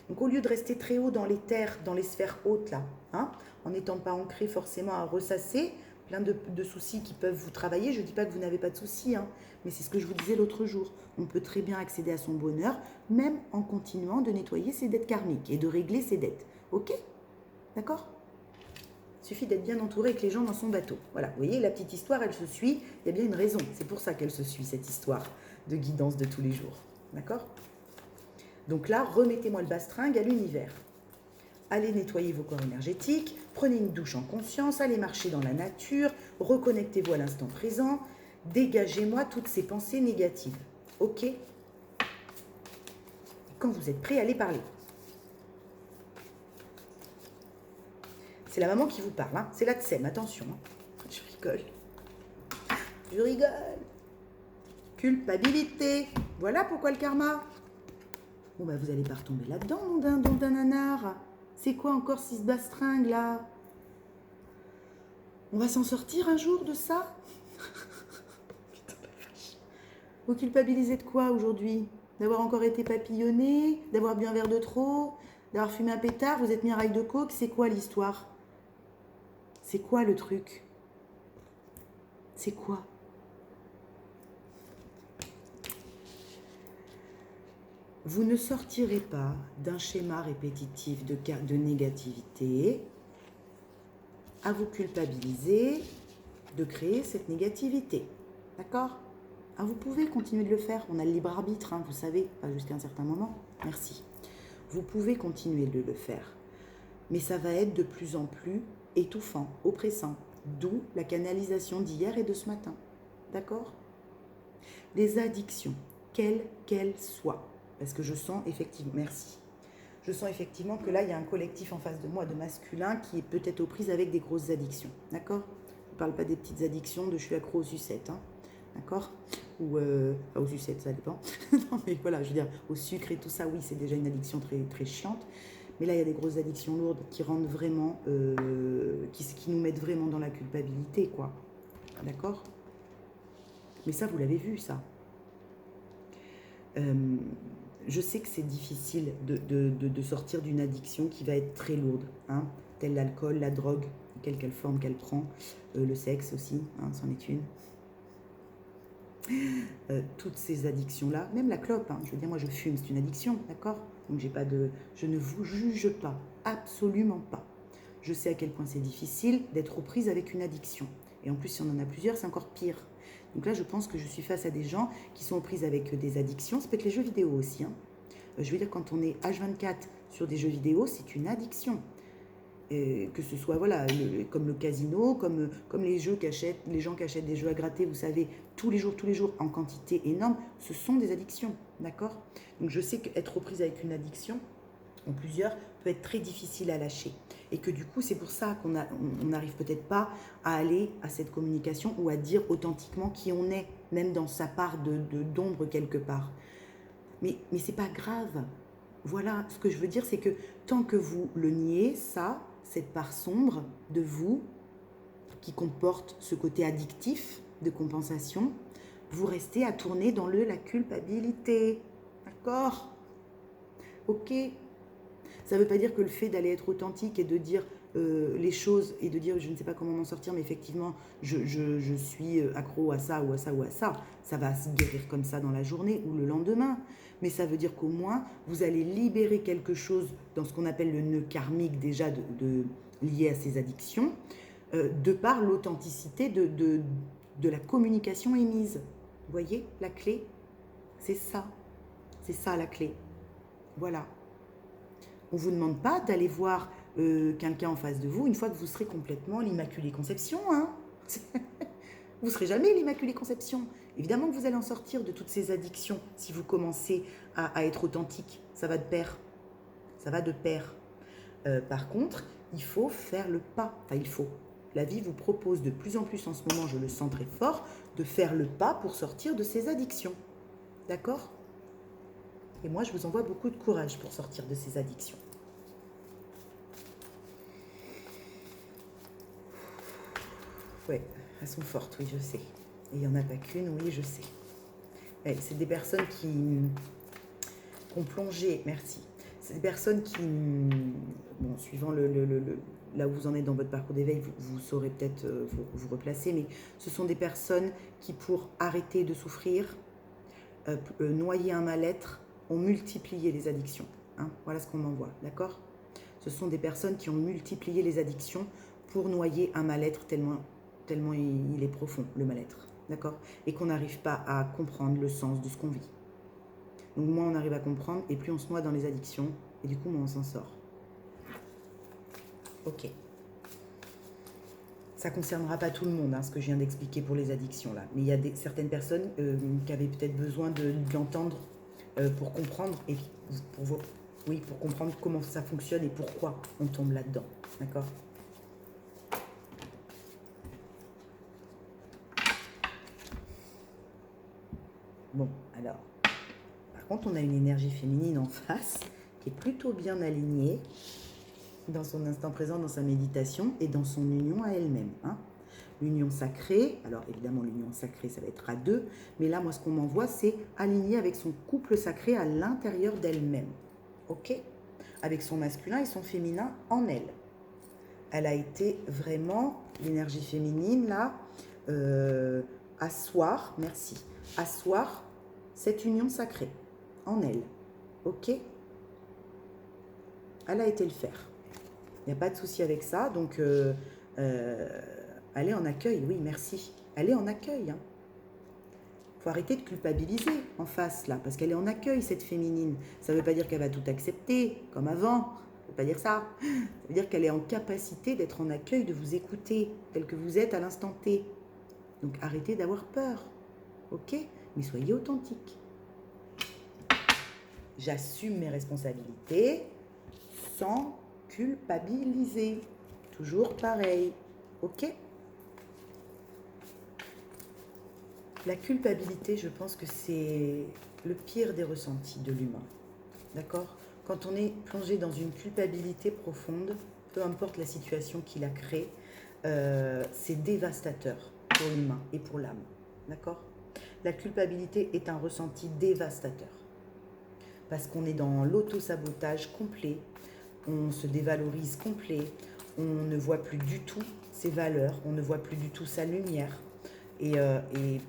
Speaker 1: Donc, au lieu de rester très haut dans les terres, dans les sphères hautes, là, hein, en n'étant pas ancré forcément à ressasser plein de soucis qui peuvent vous travailler, je ne dis pas que vous n'avez pas de soucis, hein, mais c'est ce que je vous disais l'autre jour. On peut très bien accéder à son bonheur, même en continuant de nettoyer ses dettes karmiques et de régler ses dettes. Ok? D'accord? Il suffit d'être bien entouré avec les gens dans son bateau. Voilà, vous voyez, la petite histoire, elle se suit. Il y a bien une raison. C'est pour ça qu'elle se suit, cette histoire de guidance de tous les jours. D'accord? Donc là, remettez-moi le bastringue à l'univers. Allez nettoyer vos corps énergétiques, prenez une douche en conscience, allez marcher dans la nature, reconnectez-vous à l'instant présent, dégagez-moi toutes ces pensées négatives. Ok? Quand vous êtes prêts, allez parler. C'est la maman qui vous parle, hein. C'est la tsem, attention. Hein. Je rigole. Je rigole. Culpabilité. Voilà pourquoi le karma. Bon, bah vous allez pas retomber là-dedans, nom d'un nanar. C'est quoi encore ce bastringue là? On va s'en sortir un jour de ça? Putain de vache. Vous culpabilisez de quoi aujourd'hui? D'avoir encore été papillonné? D'avoir bu un verre de trop? D'avoir fumé un pétard? Vous êtes mis un rail de coke? C'est quoi l'histoire? C'est quoi le truc? C'est quoi? Vous ne sortirez pas d'un schéma répétitif de négativité à vous culpabiliser de créer cette négativité. D'accord? Ah, vous pouvez continuer de le faire. On a le libre arbitre, hein, vous savez, pas jusqu'à un certain moment. Merci. Vous pouvez continuer de le faire. Mais ça va être de plus en plus étouffant, oppressant. D'où la canalisation d'hier et de ce matin. D'accord? Les addictions, quelles qu'elles soient. Parce que je sens effectivement, merci. Je sens effectivement que là, il y a un collectif en face de moi de masculins qui est peut-être aux prises avec des grosses addictions. D'accord? Je ne parle pas des petites addictions de je suis accro aux sucettes. Hein, d'accord? Ou aux sucettes, ça dépend. Non, mais voilà, je veux dire, au sucre et tout ça, oui, c'est déjà une addiction très, très chiante. Mais là, il y a des grosses addictions lourdes qui rendent vraiment, qui nous mettent vraiment dans la culpabilité, quoi. D'accord? Mais ça, vous l'avez vu, ça. Je sais que c'est difficile de sortir d'une addiction qui va être très lourde, hein, telle l'alcool, la drogue, quelle forme qu'elle prend, le sexe aussi, hein, c'en est une. Toutes ces addictions-là, même la clope, hein, je veux dire, moi je fume, c'est une addiction, d'accord? Donc je ne vous juge pas, absolument pas. Je sais à quel point c'est difficile d'être aux prises avec une addiction. Et en plus, si on en a plusieurs, c'est encore pire. Donc là, je pense que je suis face à des gens qui sont aux prises avec des addictions. Ça peut être les jeux vidéo aussi. Hein. Je veux dire, quand on est H24 sur des jeux vidéo, c'est une addiction. Que ce soit voilà, comme le casino, comme les gens qui achètent des jeux à gratter, vous savez, tous les jours, en quantité énorme, ce sont des addictions. D'accord? Donc je sais qu'être aux prises avec une addiction, en plusieurs, peut être très difficile à lâcher. Et que du coup, c'est pour ça qu'on n'arrive peut-être pas à aller à cette communication ou à dire authentiquement qui on est, même dans sa part d'ombre quelque part. Mais c'est pas grave. Voilà, ce que je veux dire, c'est que tant que vous le niez, ça, cette part sombre de vous, qui comporte ce côté addictif de compensation, vous restez à tourner dans la culpabilité. D'accord? Ok. Ça ne veut pas dire que le fait d'aller être authentique et de dire les choses et de dire je ne sais pas comment m'en sortir, mais effectivement je suis accro à ça ou à ça ou à ça, ça va se guérir comme ça dans la journée ou le lendemain. Mais ça veut dire qu'au moins vous allez libérer quelque chose dans ce qu'on appelle le nœud karmique déjà lié à ces addictions, de par l'authenticité de la communication émise. Vous voyez la clé? C'est ça la clé. Voilà. On ne vous demande pas d'aller voir quelqu'un en face de vous une fois que vous serez complètement l'Immaculée Conception. Hein. Vous ne serez jamais l'Immaculée Conception. Évidemment que vous allez en sortir de toutes ces addictions si vous commencez à être authentique. Ça va de pair. Ça va de pair. Par contre, il faut faire le pas. Enfin, il faut. La vie vous propose de plus en plus en ce moment, je le sens très fort, de faire le pas pour sortir de ces addictions. D'accord ? Et moi, je vous envoie beaucoup de courage pour sortir de ces addictions. Oui, elles sont fortes, oui, je sais. Et il n'y en a pas qu'une, oui, je sais. Ouais, c'est des personnes qui ont plongé, merci. C'est des personnes qui, bon, suivant là où vous en êtes dans votre parcours d'éveil, vous saurez peut-être vous replacer, mais ce sont des personnes qui, pour arrêter de souffrir, noyer un mal-être, ont multiplié les addictions. Hein, voilà ce qu'on m'envoie, d'accord? Ce sont des personnes qui ont multiplié les addictions pour noyer un mal-être tellement il est profond, le mal-être, d'accord? Et qu'on n'arrive pas à comprendre le sens de ce qu'on vit. Donc moins on arrive à comprendre, et plus on se noie dans les addictions, et du coup moins on s'en sort. Ok. Ça ne concernera pas tout le monde, hein, ce que je viens d'expliquer pour les addictions là. Mais il y a certaines personnes qui avaient peut-être besoin de l'entendre pour comprendre et pour comprendre comment ça fonctionne et pourquoi on tombe là-dedans. D'accord ? Bon, alors, par contre, on a une énergie féminine en face qui est plutôt bien alignée dans son instant présent, dans sa méditation et dans son union à elle-même. Hein. l'union sacrée. Alors évidemment, l'union sacrée, ça va être à deux. Mais là, moi, ce qu'on m'envoie, c'est aligné avec son couple sacré à l'intérieur d'elle-même. Ok? Avec son masculin et son féminin en elle. Elle a été vraiment, l'énergie féminine, là, asseoir, merci, asseoir cette union sacrée en elle. Ok? Elle a été le faire. Il n'y a pas de souci avec ça. Donc, elle est en accueil. Oui, merci. Elle est en accueil. Hein. Faut arrêter de culpabiliser en face, là. Parce qu'elle est en accueil, cette féminine. Ça ne veut pas dire qu'elle va tout accepter, comme avant. Ça ne veut pas dire ça. Ça veut dire qu'elle est en capacité d'être en accueil, de vous écouter, tel que vous êtes à l'instant T. Donc, arrêtez d'avoir peur. Ok? Mais soyez authentique. J'assume mes responsabilités sans culpabiliser. Toujours pareil. Ok? La culpabilité, je pense que c'est le pire des ressentis de l'humain. D'accord? Quand on est plongé dans une culpabilité profonde, peu importe la situation qu'il a créée, c'est dévastateur pour l'humain et pour l'âme. D'accord? La culpabilité est un ressenti dévastateur. Parce qu'on est dans l'auto-sabotage complet, on se dévalorise complet, on ne voit plus du tout ses valeurs, on ne voit plus du tout sa lumière. Et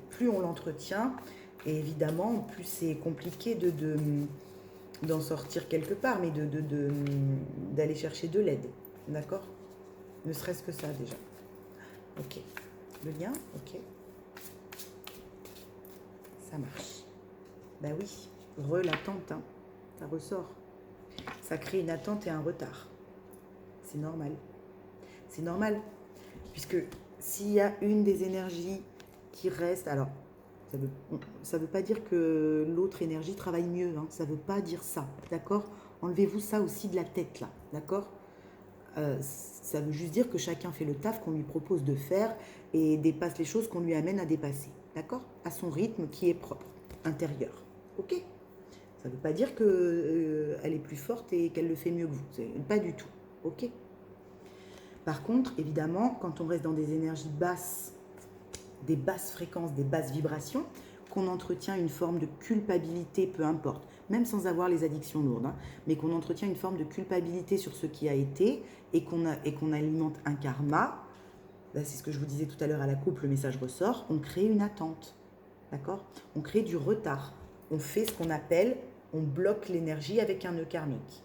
Speaker 1: plus on l'entretient, et évidemment, plus c'est compliqué d'en sortir quelque part, mais d'aller chercher de l'aide. D'accord? Ne serait-ce que ça déjà. Ok. Le lien? Ok. Ça marche. Ben oui. L'attente, hein. Ça ressort. Ça crée une attente et un retard. C'est normal. C'est normal. Puisque s'il y a une des énergies qui reste, alors ça veut pas dire que l'autre énergie travaille mieux, hein, ça veut pas dire ça, d'accord? Enlevez-vous ça aussi de la tête là, d'accord? Ça veut juste dire que chacun fait le taf qu'on lui propose de faire et dépasse les choses qu'on lui amène à dépasser, d'accord? À son rythme qui est propre, intérieur, ok? Ça veut pas dire que elle est plus forte et qu'elle le fait mieux que vous, pas du tout, ok? Par contre, évidemment, quand on reste dans des énergies basses, des basses fréquences, des basses vibrations, qu'on entretient une forme de culpabilité, peu importe, même sans avoir les addictions lourdes, hein, mais qu'on entretient une forme de culpabilité sur ce qui a été et qu'on alimente un karma, là, c'est ce que je vous disais tout à l'heure à la coupe, le message ressort, on crée une attente, d'accord? On crée du retard, on fait ce qu'on appelle, on bloque l'énergie avec un nœud karmique.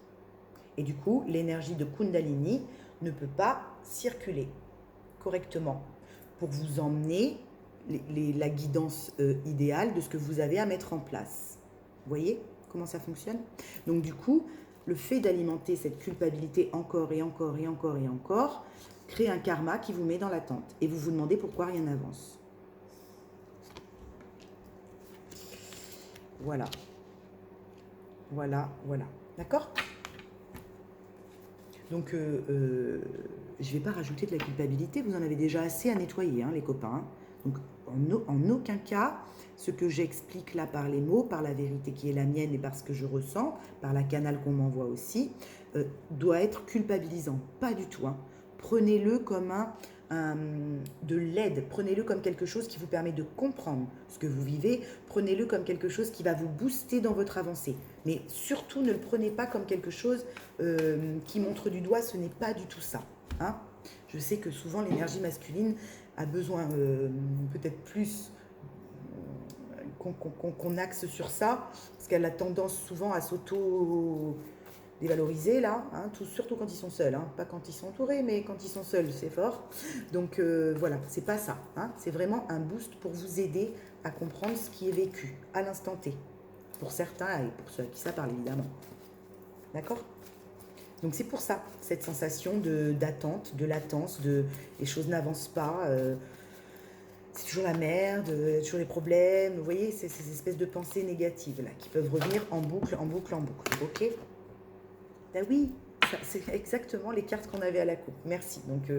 Speaker 1: Et du coup, l'énergie de Kundalini ne peut pas circuler correctement pour vous emmener la guidance idéale de ce que vous avez à mettre en place. Vous voyez comment ça fonctionne? Donc du coup, le fait d'alimenter cette culpabilité encore et encore et encore et encore crée un karma qui vous met dans l'attente. Et vous vous demandez pourquoi rien n'avance. Voilà. Voilà, voilà. D'accord? Donc, je ne vais pas rajouter de la culpabilité, vous en avez déjà assez à nettoyer, hein, les copains. Donc, en aucun cas, ce que j'explique là par les mots, par la vérité qui est la mienne et par ce que je ressens, par la canal qu'on m'envoie aussi, doit être culpabilisant. Pas du tout. Hein. Prenez-le comme de l'aide, prenez-le comme quelque chose qui vous permet de comprendre ce que vous vivez, prenez-le comme quelque chose qui va vous booster dans votre avancée. Mais surtout, ne le prenez pas comme quelque chose qui montre du doigt, ce n'est pas du tout ça. Hein. Je sais que souvent l'énergie masculine a besoin peut-être plus qu'on axe sur ça, parce qu'elle a tendance souvent à s'auto-dévaloriser là, hein, surtout quand ils sont seuls, hein, pas quand ils sont entourés, mais quand ils sont seuls, c'est fort. Donc voilà, c'est pas ça. Hein, c'est vraiment un boost pour vous aider à comprendre ce qui est vécu à l'instant T. Pour certains et pour ceux à qui ça parle évidemment. D'accord ? Donc c'est pour ça, cette sensation d'attente, de latence, les choses n'avancent pas, c'est toujours la merde, toujours les problèmes, vous voyez, c'est ces espèces de pensées négatives là, qui peuvent revenir en boucle, en boucle, en boucle, ok? Ben oui, c'est exactement les cartes qu'on avait à la coupe, merci. Donc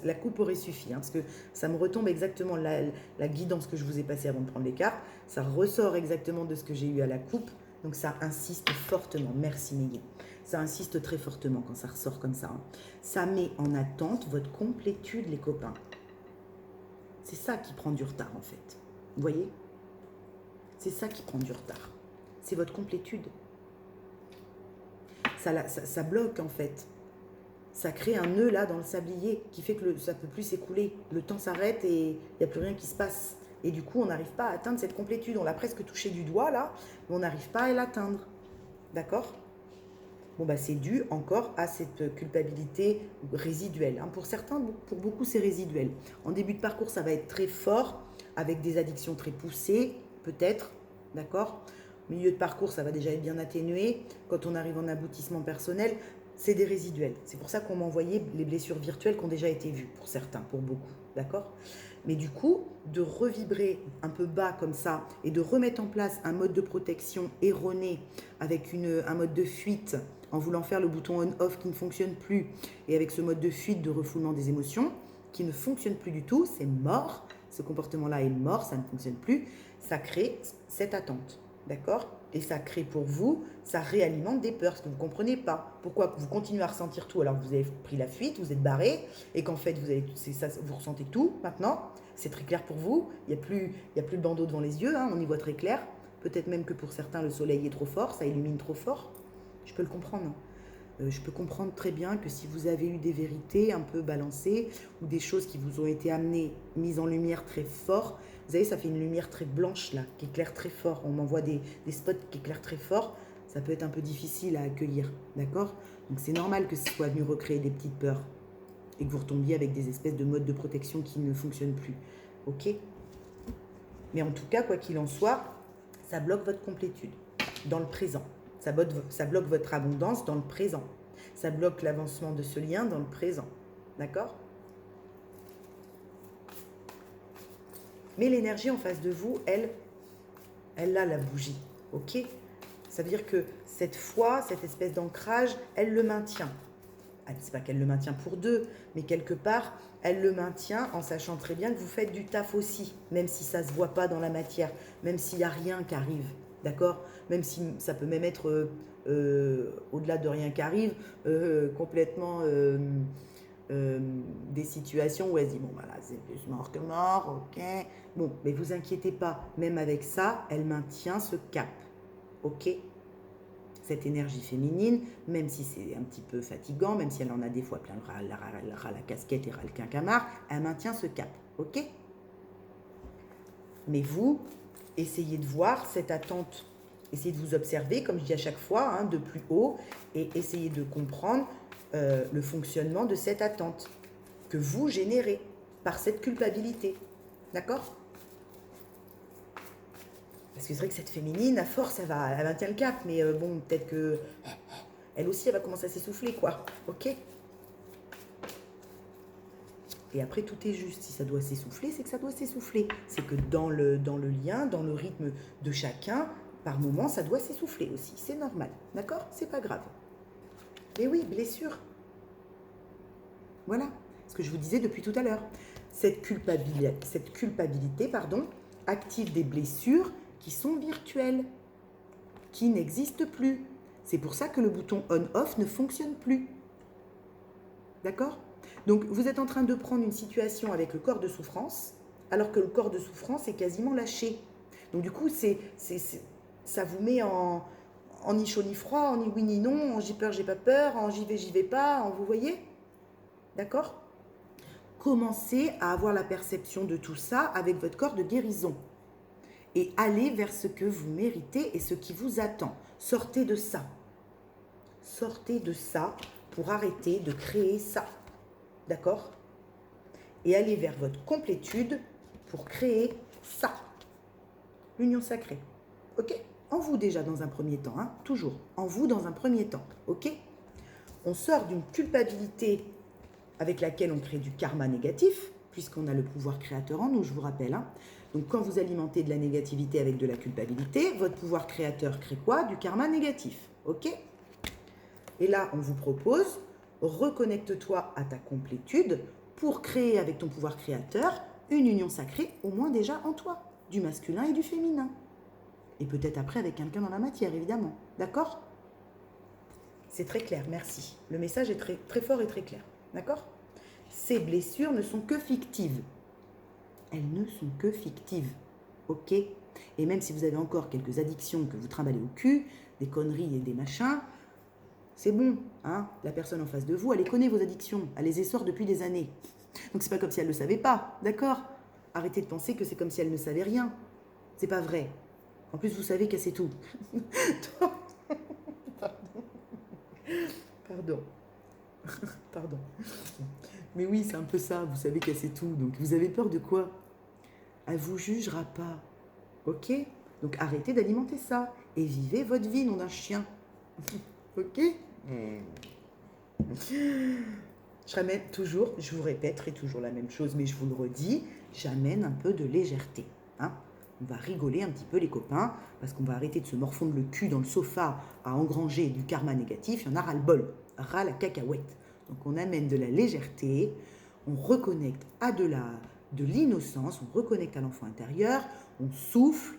Speaker 1: la coupe aurait suffi, hein, parce que ça me retombe exactement la guidance que je vous ai passée avant de prendre les cartes, ça ressort exactement de ce que j'ai eu à la coupe, donc ça insiste fortement, merci Meggy. Ça insiste très fortement quand ça ressort comme ça. Hein. Ça met en attente votre complétude, les copains. C'est ça qui prend du retard, en fait. Vous voyez? C'est ça qui prend du retard. C'est votre complétude. Ça bloque, en fait. Ça crée un nœud, là, dans le sablier, qui fait que ça ne peut plus s'écouler. Le temps s'arrête et il n'y a plus rien qui se passe. Et du coup, on n'arrive pas à atteindre cette complétude. On l'a presque touché du doigt, là, mais on n'arrive pas à l'atteindre. D'accord? Bon, bah, c'est dû encore à cette culpabilité résiduelle. Pour certains, pour beaucoup, c'est résiduel. En début de parcours, ça va être très fort, avec des addictions très poussées, peut-être, d'accord? Milieu de parcours, ça va déjà être bien atténué. Quand on arrive en aboutissement personnel, c'est des résiduels. C'est pour ça qu'on m'a envoyé les blessures virtuelles qui ont déjà été vues, pour certains, pour beaucoup, d'accord? Mais du coup, de revibrer un peu bas comme ça et de remettre en place un mode de protection erroné avec un mode de fuite en voulant faire le bouton on-off qui ne fonctionne plus et avec ce mode de fuite de refoulement des émotions qui ne fonctionne plus du tout, c'est mort, ce comportement-là est mort, ça ne fonctionne plus, ça crée cette attente, d'accord? Et ça crée pour vous, ça réalimente des peurs, parce que vous ne comprenez pas. Pourquoi vous continuez à ressentir tout alors que vous avez pris la fuite, vous êtes barré, et qu'en fait vous ressentez tout maintenant, c'est très clair pour vous, il n'y a plus de bandeau devant les yeux, on y voit très clair. Peut-être même que pour certains le soleil est trop fort, ça illumine trop fort. Je peux le comprendre. Je peux comprendre très bien que si vous avez eu des vérités un peu balancées ou des choses qui vous ont été amenées, mises en lumière très fort, vous savez, ça fait une lumière très blanche là, qui éclaire très fort. On m'envoie des spots qui éclairent très fort. Ça peut être un peu difficile à accueillir, d'accord? Donc c'est normal que ce soit venu recréer des petites peurs et que vous retombiez avec des espèces de modes de protection qui ne fonctionnent plus, ok? Mais en tout cas, quoi qu'il en soit, ça bloque votre complétude dans le présent. Ça bloque votre abondance dans le présent. Ça bloque l'avancement de ce lien dans le présent. D'accord? Mais l'énergie en face de vous, elle a la bougie. Ok? Ça veut dire que cette foi, cette espèce d'ancrage, elle le maintient. C'est pas qu'elle le maintient pour deux, mais quelque part, elle le maintient en sachant très bien que vous faites du taf aussi, même si ça ne se voit pas dans la matière, même s'il n'y a rien qui arrive. D'accord? Même si ça peut même être au-delà de rien qui arrive, complètement des situations où elle se dit bon voilà, c'est plus mort que mort, ok. Bon, mais vous inquiétez pas, même avec ça, elle maintient ce cap, ok. Cette énergie féminine, même si c'est un petit peu fatigant, même si elle en a des fois plein la casquette et ras le quinquamar, elle maintient ce cap, ok. Mais vous, essayez de voir cette attente, essayez de vous observer, comme je dis à chaque fois, de plus haut, et essayez de comprendre le fonctionnement de cette attente que vous générez par cette culpabilité. D'accord? Parce que c'est vrai que cette féminine, à force, elle maintient le cap, mais bon, peut-être que elle aussi, elle va commencer à s'essouffler, quoi. Ok? Et après, tout est juste. Si ça doit s'essouffler, c'est que ça doit s'essouffler. C'est que dans le lien, dans le rythme de chacun, par moment, ça doit s'essouffler aussi. C'est normal. D'accord? C'est pas grave. Mais oui, blessure. Voilà ce que je vous disais depuis tout à l'heure. Cette culpabilité, active des blessures qui sont virtuelles, qui n'existent plus. C'est pour ça que le bouton on-off ne fonctionne plus. D'accord? Donc, vous êtes en train de prendre une situation avec le corps de souffrance, alors que le corps de souffrance est quasiment lâché. Donc, du coup, ça vous met en ni chaud ni froid, en ni oui ni non, en j'ai peur, j'ai pas peur, en j'y vais pas, en vous voyez? D'accord? Commencez à avoir la perception de tout ça avec votre corps de guérison. Et allez vers ce que vous méritez et ce qui vous attend. Sortez de ça. Sortez de ça pour arrêter de créer ça. D'accord? Et allez vers votre complétude pour créer ça. L'union sacrée. Ok? En vous déjà dans un premier temps. Toujours. En vous dans un premier temps. Ok? On sort d'une culpabilité avec laquelle on crée du karma négatif, puisqu'on a le pouvoir créateur en nous, je vous rappelle. Donc quand vous alimentez de la négativité avec de la culpabilité, votre pouvoir créateur crée quoi? Du karma négatif. Ok? Et là, on vous propose, reconnecte-toi à ta complétude pour créer avec ton pouvoir créateur une union sacrée, au moins déjà en toi, du masculin et du féminin. Et peut-être après avec quelqu'un dans la matière, évidemment. D'accord? C'est très clair, merci. Le message est très, très fort et très clair. D'accord? Ces blessures ne sont que fictives. elles ne sont que fictives. Ok? Et même si vous avez encore quelques addictions que vous trimballez au cul, des conneries et des machins, c'est bon, hein? La personne en face de vous, elle les connaît vos addictions, elle les essore depuis des années. Donc c'est pas comme si elle ne le savait pas, d'accord? Arrêtez de penser que c'est comme si elle ne savait rien. C'est pas vrai. En plus, vous savez qu'elle sait tout. Pardon. Pardon. Mais oui, c'est un peu ça, vous savez qu'elle sait tout. Donc vous avez peur de quoi? Elle vous jugera pas. Ok? Donc arrêtez d'alimenter ça. Et vivez votre vie, nom d'un chien. Ok? Je ramène toujours, je vous répéterai toujours la même chose, mais je vous le redis, j'amène un peu de légèreté. Hein? On va rigoler un petit peu les copains, parce qu'on va arrêter de se morfondre le cul dans le sofa à engranger du karma négatif, il y en a ras-le-bol, ras la cacahuète. Donc on amène de la légèreté, on reconnecte à de l'innocence, on reconnecte à l'enfant intérieur, on souffle,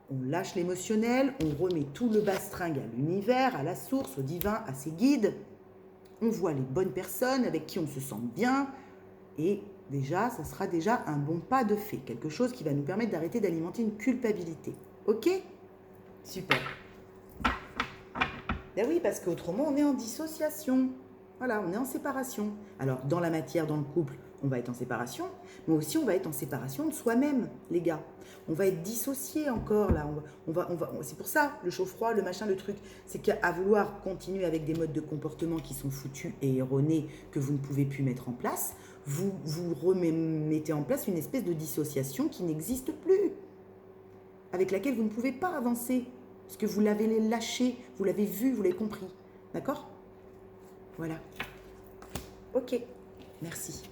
Speaker 1: on lâche l'émotionnel, on remet tout le bastringue à l'univers, à la source, au divin, à ses guides. On voit les bonnes personnes avec qui on se sent bien et déjà, ça sera déjà un bon pas de fait, quelque chose qui va nous permettre d'arrêter d'alimenter une culpabilité. Ok? Super. Ben oui, parce qu'autrement, on est en dissociation. Voilà, on est en séparation. Alors, dans la matière, dans le couple, on va être en séparation, mais aussi on va être en séparation de soi-même, les gars. On va être dissocié encore, là. C'est pour ça, le chaud-froid, le machin, le truc. C'est qu'à vouloir continuer avec des modes de comportement qui sont foutus et erronés que vous ne pouvez plus mettre en place, vous remettez en place une espèce de dissociation qui n'existe plus, avec laquelle vous ne pouvez pas avancer, parce que vous l'avez lâché, vous l'avez vu, vous l'avez compris. D'accord? Voilà. Ok. Merci.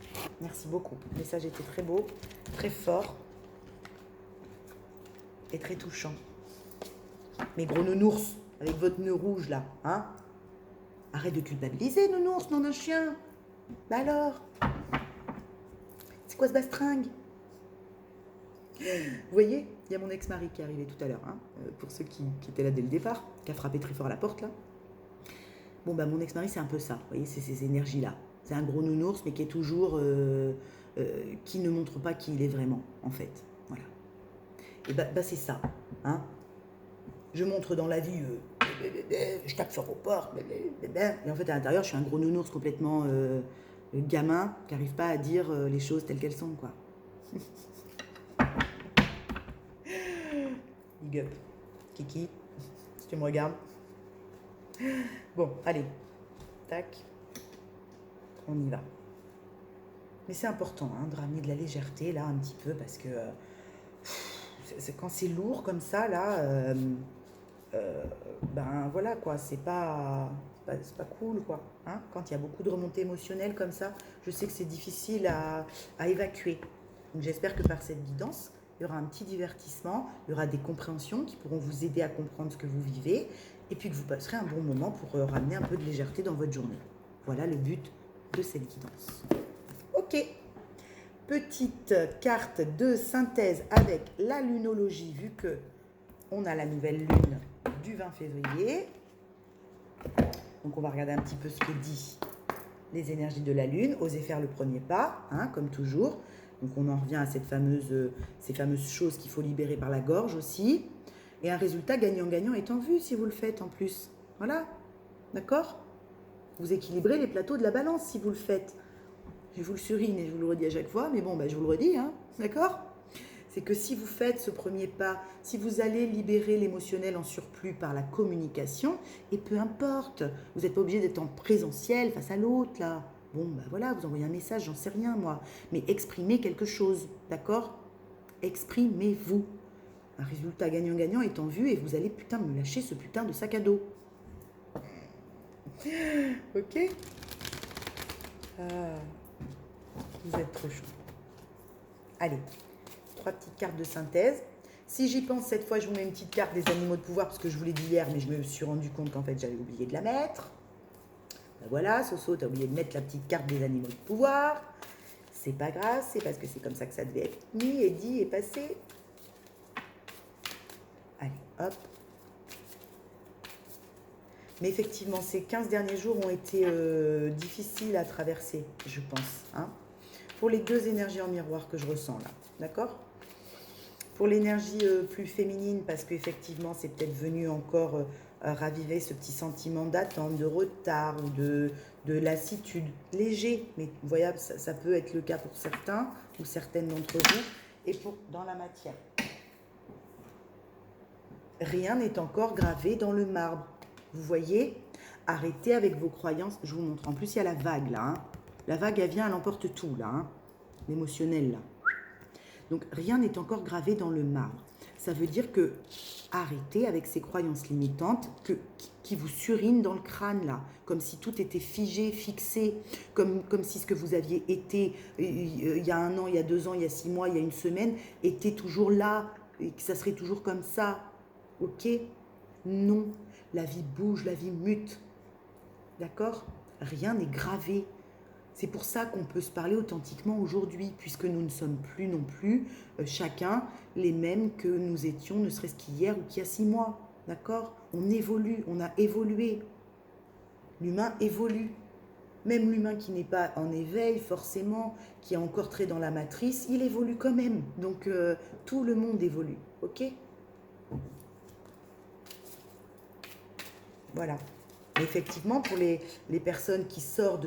Speaker 1: Merci beaucoup. Le message était très beau, très fort et très touchant. Mes gros nounours, avec votre nœud rouge là, hein? Arrête de culpabiliser, nounours, nom d'un chien. Bah alors? C'est quoi ce bastringue? Vous voyez, il y a mon ex-mari qui est arrivé tout à l'heure, hein, pour ceux qui étaient là dès le départ, qui a frappé très fort à la porte là. Bon, bah mon ex-mari, c'est un peu ça, vous voyez, c'est ces énergies-là. C'est un gros nounours, mais qui est toujours... qui ne montre pas qui il est vraiment, en fait. Voilà. Et bah c'est ça, hein. Je montre dans la vie, je tape fort aux portes, et en fait, à l'intérieur, je suis un gros nounours complètement gamin, qui n'arrive pas à dire les choses telles qu'elles sont, quoi. Big up. Kiki, si tu me regardes. Bon, allez. Tac. On y va. Mais c'est important hein, de ramener de la légèreté, là, un petit peu, parce que quand c'est lourd comme ça, là, ben voilà, quoi, c'est pas cool, quoi. Hein, quand il y a beaucoup de remontées émotionnelles comme ça, je sais que c'est difficile à évacuer. Donc j'espère que par cette guidance, il y aura un petit divertissement, il y aura des compréhensions qui pourront vous aider à comprendre ce que vous vivez, et puis que vous passerez un bon moment pour ramener un peu de légèreté dans votre journée. Voilà le but de cette guidance. Ok, petite carte de synthèse avec la lunologie, vu que on a la nouvelle lune du 20 février. Donc on va regarder un petit peu ce que dit les énergies de la lune. Osez faire le premier pas, hein, comme toujours. Donc on en revient à ces fameuses choses qu'il faut libérer par la gorge aussi. Et un résultat gagnant-gagnant est en vue si vous le faites en plus. Voilà, d'accord? Vous équilibrez les plateaux de la balance si vous le faites. Je vous le surine et je vous le redis à chaque fois, mais bon, je vous le redis, hein, d'accord? C'est que si vous faites ce premier pas, si vous allez libérer l'émotionnel en surplus par la communication, et peu importe, vous n'êtes pas obligé d'être en présentiel face à l'autre, là. Bon, voilà, vous envoyez un message, j'en sais rien, moi. Mais exprimez quelque chose, d'accord? Exprimez-vous. Un résultat gagnant-gagnant est en vue et vous allez, putain, me lâcher ce putain de sac à dos. Ok? Vous êtes trop chaud. Allez, 3 petites cartes de synthèse. Si j'y pense, cette fois, je vous mets une petite carte des animaux de pouvoir, parce que je vous l'ai dit hier, mais je me suis rendu compte qu'en fait, j'avais oublié de la mettre. Ben voilà, Soso, t'as oublié de mettre la petite carte des animaux de pouvoir. C'est pas grave, c'est parce que c'est comme ça que ça devait être mis et dit et passé. Allez, hop. Mais effectivement, ces 15 derniers jours ont été difficiles à traverser, je pense. Hein. pour les deux énergies en miroir que je ressens là. D'accord? Pour l'énergie plus féminine, parce qu'effectivement, c'est peut-être venu encore raviver ce petit sentiment d'attente, de retard ou de lassitude léger. Mais vous voyez, ça peut être le cas pour certains ou certaines d'entre vous. Et dans la matière, rien n'est encore gravé dans le marbre. Vous voyez, arrêtez avec vos croyances. Je vous montre. En plus, il y a la vague là. Hein. La vague, elle vient, elle emporte tout là. Hein. L'émotionnel là. Donc, rien n'est encore gravé dans le marbre. Ça veut dire que arrêtez avec ces croyances limitantes qui vous surinent dans le crâne, là. Comme si tout était figé, fixé, comme si ce que vous aviez été il y a 1 an, il y a 2 ans, il y a 6 mois, il y a 1 semaine, était toujours là, et que ça serait toujours comme ça. Ok? Non. La vie bouge, la vie mute. D'accord? Rien n'est gravé. C'est pour ça qu'on peut se parler authentiquement aujourd'hui, puisque nous ne sommes plus non plus chacun les mêmes que nous étions, ne serait-ce qu'hier ou qu'il y a 6 mois. D'accord? On évolue, on a évolué. L'humain évolue. Même l'humain qui n'est pas en éveil, forcément, qui est encore très dans la matrice, il évolue quand même. Donc, tout le monde évolue. Ok? Voilà. Effectivement, pour les personnes qui sortent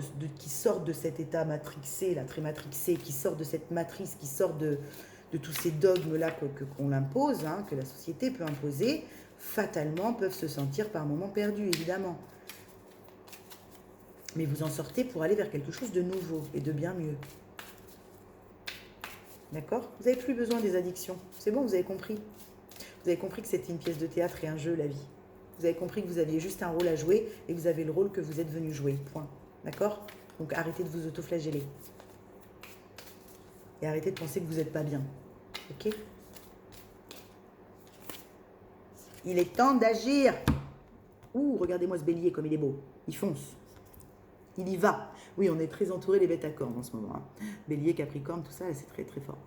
Speaker 1: de cet état matrixé, là, très matrixé, qui sortent de cette matrice, qui sortent de tous ces dogmes-là qu'on impose, hein, que la société peut imposer, fatalement peuvent se sentir par moments perdus, évidemment. Mais vous en sortez pour aller vers quelque chose de nouveau et de bien mieux. D'accord? Vous n'avez plus besoin des addictions. C'est bon, vous avez compris. Vous avez compris que c'était une pièce de théâtre et un jeu, la vie. Vous avez compris que vous aviez juste un rôle à jouer et que vous avez le rôle que vous êtes venu jouer. Point. D'accord? Donc arrêtez de vous autoflageller. Et arrêtez de penser que vous n'êtes pas bien. Ok? Il est temps d'agir. Ouh, regardez-moi ce bélier comme il est beau. Il fonce. Il y va. Oui, on est très entouré des bêtes à cornes en ce moment. Hein. Bélier, Capricorne, tout ça, c'est très très fort.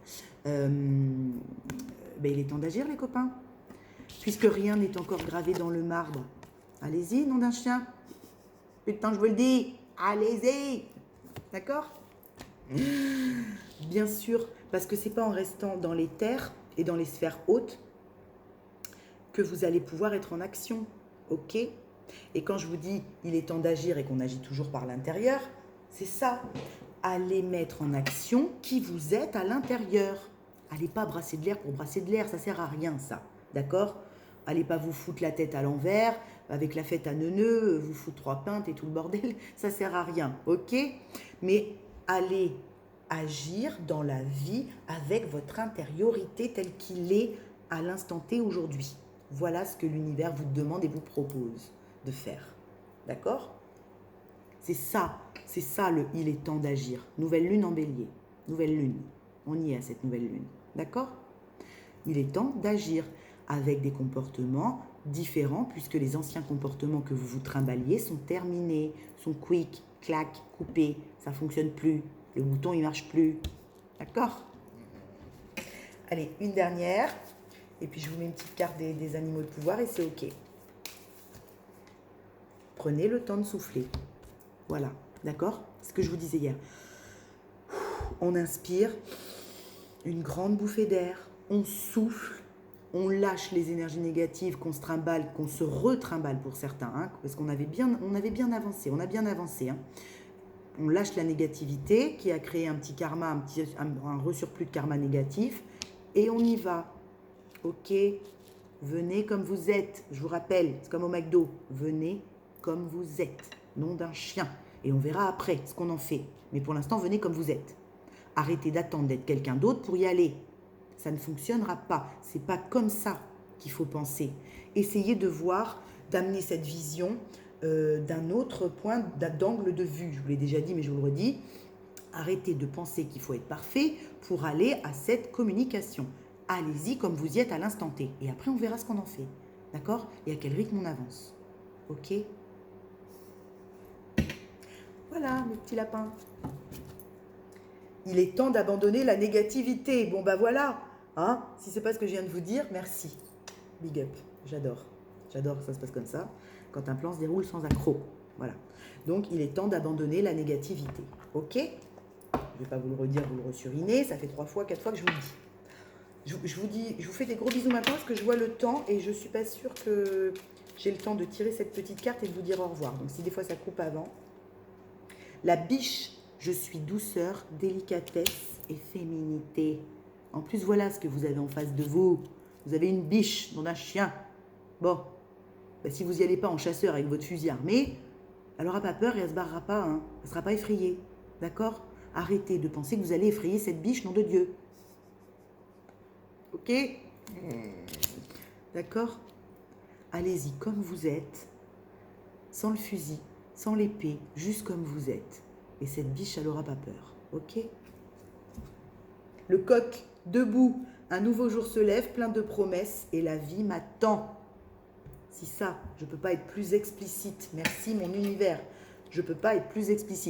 Speaker 1: Ben, il est temps d'agir, les copains. Puisque rien n'est encore gravé dans le marbre. Allez-y, nom d'un chien. Putain, je vous le dis. Allez-y. D'accord? Bien sûr, parce que c'est pas en restant dans les terres et dans les sphères hautes que vous allez pouvoir être en action. Ok? Et quand je vous dis il est temps d'agir et qu'on agit toujours par l'intérieur, c'est ça. Allez mettre en action qui vous êtes à l'intérieur. Allez pas brasser de l'air pour brasser de l'air, ça sert à rien ça. D'accord? Allez pas vous foutre la tête à l'envers, avec la fête à neuneux, vous foutre 3 pintes et tout le bordel, ça sert à rien, ok? Mais allez agir dans la vie avec votre intériorité telle qu'il est à l'instant T aujourd'hui. Voilà ce que l'univers vous demande et vous propose de faire. D'accord? C'est ça le il est temps d'agir. Nouvelle lune en bélier. Nouvelle lune. On y est à cette nouvelle lune. D'accord? Il est temps d'agir avec des comportements différents puisque les anciens comportements que vous vous trimballiez sont terminés, sont quick, clac, coupés, ça ne fonctionne plus, le bouton il ne marche plus. D'accord? Allez, une dernière, et puis je vous mets une petite carte des animaux de pouvoir et c'est ok. Prenez le temps de souffler. Voilà, d'accord? C'est ce que je vous disais hier. On inspire, une grande bouffée d'air, on souffle, on lâche les énergies négatives qu'on se trimballe, qu'on se retrimballe pour certains, hein, parce qu'on avait bien avancé, on a bien avancé. Hein. On lâche la négativité qui a créé un petit karma, un resurplus de karma négatif, et on y va. Ok, venez comme vous êtes. Je vous rappelle, c'est comme au McDo, venez comme vous êtes, nom d'un chien. Et on verra après ce qu'on en fait. Mais pour l'instant, venez comme vous êtes. Arrêtez d'attendre d'être quelqu'un d'autre pour y aller. Ça ne fonctionnera pas. C'est pas comme ça qu'il faut penser. Essayez de voir, d'amener cette vision d'un autre point d'angle de vue. Je vous l'ai déjà dit, mais je vous le redis. Arrêtez de penser qu'il faut être parfait pour aller à cette communication. Allez-y comme vous y êtes à l'instant T. Et après, on verra ce qu'on en fait. D'accord? Et à quel rythme on avance. Ok? Voilà, mes petits lapins. Il est temps d'abandonner la négativité. Bon, bah voilà. Hein? Si c'est pas ce que je viens de vous dire, merci. Big up. J'adore. J'adore que ça se passe comme ça. Quand un plan se déroule sans accroc. Voilà. Donc, il est temps d'abandonner la négativité. Ok? vais pas vous le redire, vous le ressurinez. Ça fait 3 fois, 4 fois que je vous le dis. Je vous fais des gros bisous maintenant parce que je vois le temps et je ne suis pas sûre que j'ai le temps de tirer cette petite carte et de vous dire au revoir. Donc si des fois ça coupe avant. La biche, je suis douceur, délicatesse et féminité. En plus, voilà ce que vous avez en face de vous. Vous avez une biche, non un chien. Bon, bah, si vous n'y allez pas en chasseur avec votre fusil armé, elle n'aura pas peur et elle ne se barrera pas. Hein. Elle ne sera pas effrayée. D'accord? Arrêtez de penser que vous allez effrayer cette biche, nom de Dieu. Ok? D'accord? Allez-y comme vous êtes, sans le fusil, sans l'épée, juste comme vous êtes. Et cette biche, elle n'aura pas peur. Ok? Le coq, debout, un nouveau jour se lève, plein de promesses, et la vie m'attend. Si ça, je ne peux pas être plus explicite. Merci mon univers. Je ne peux pas être plus explicite.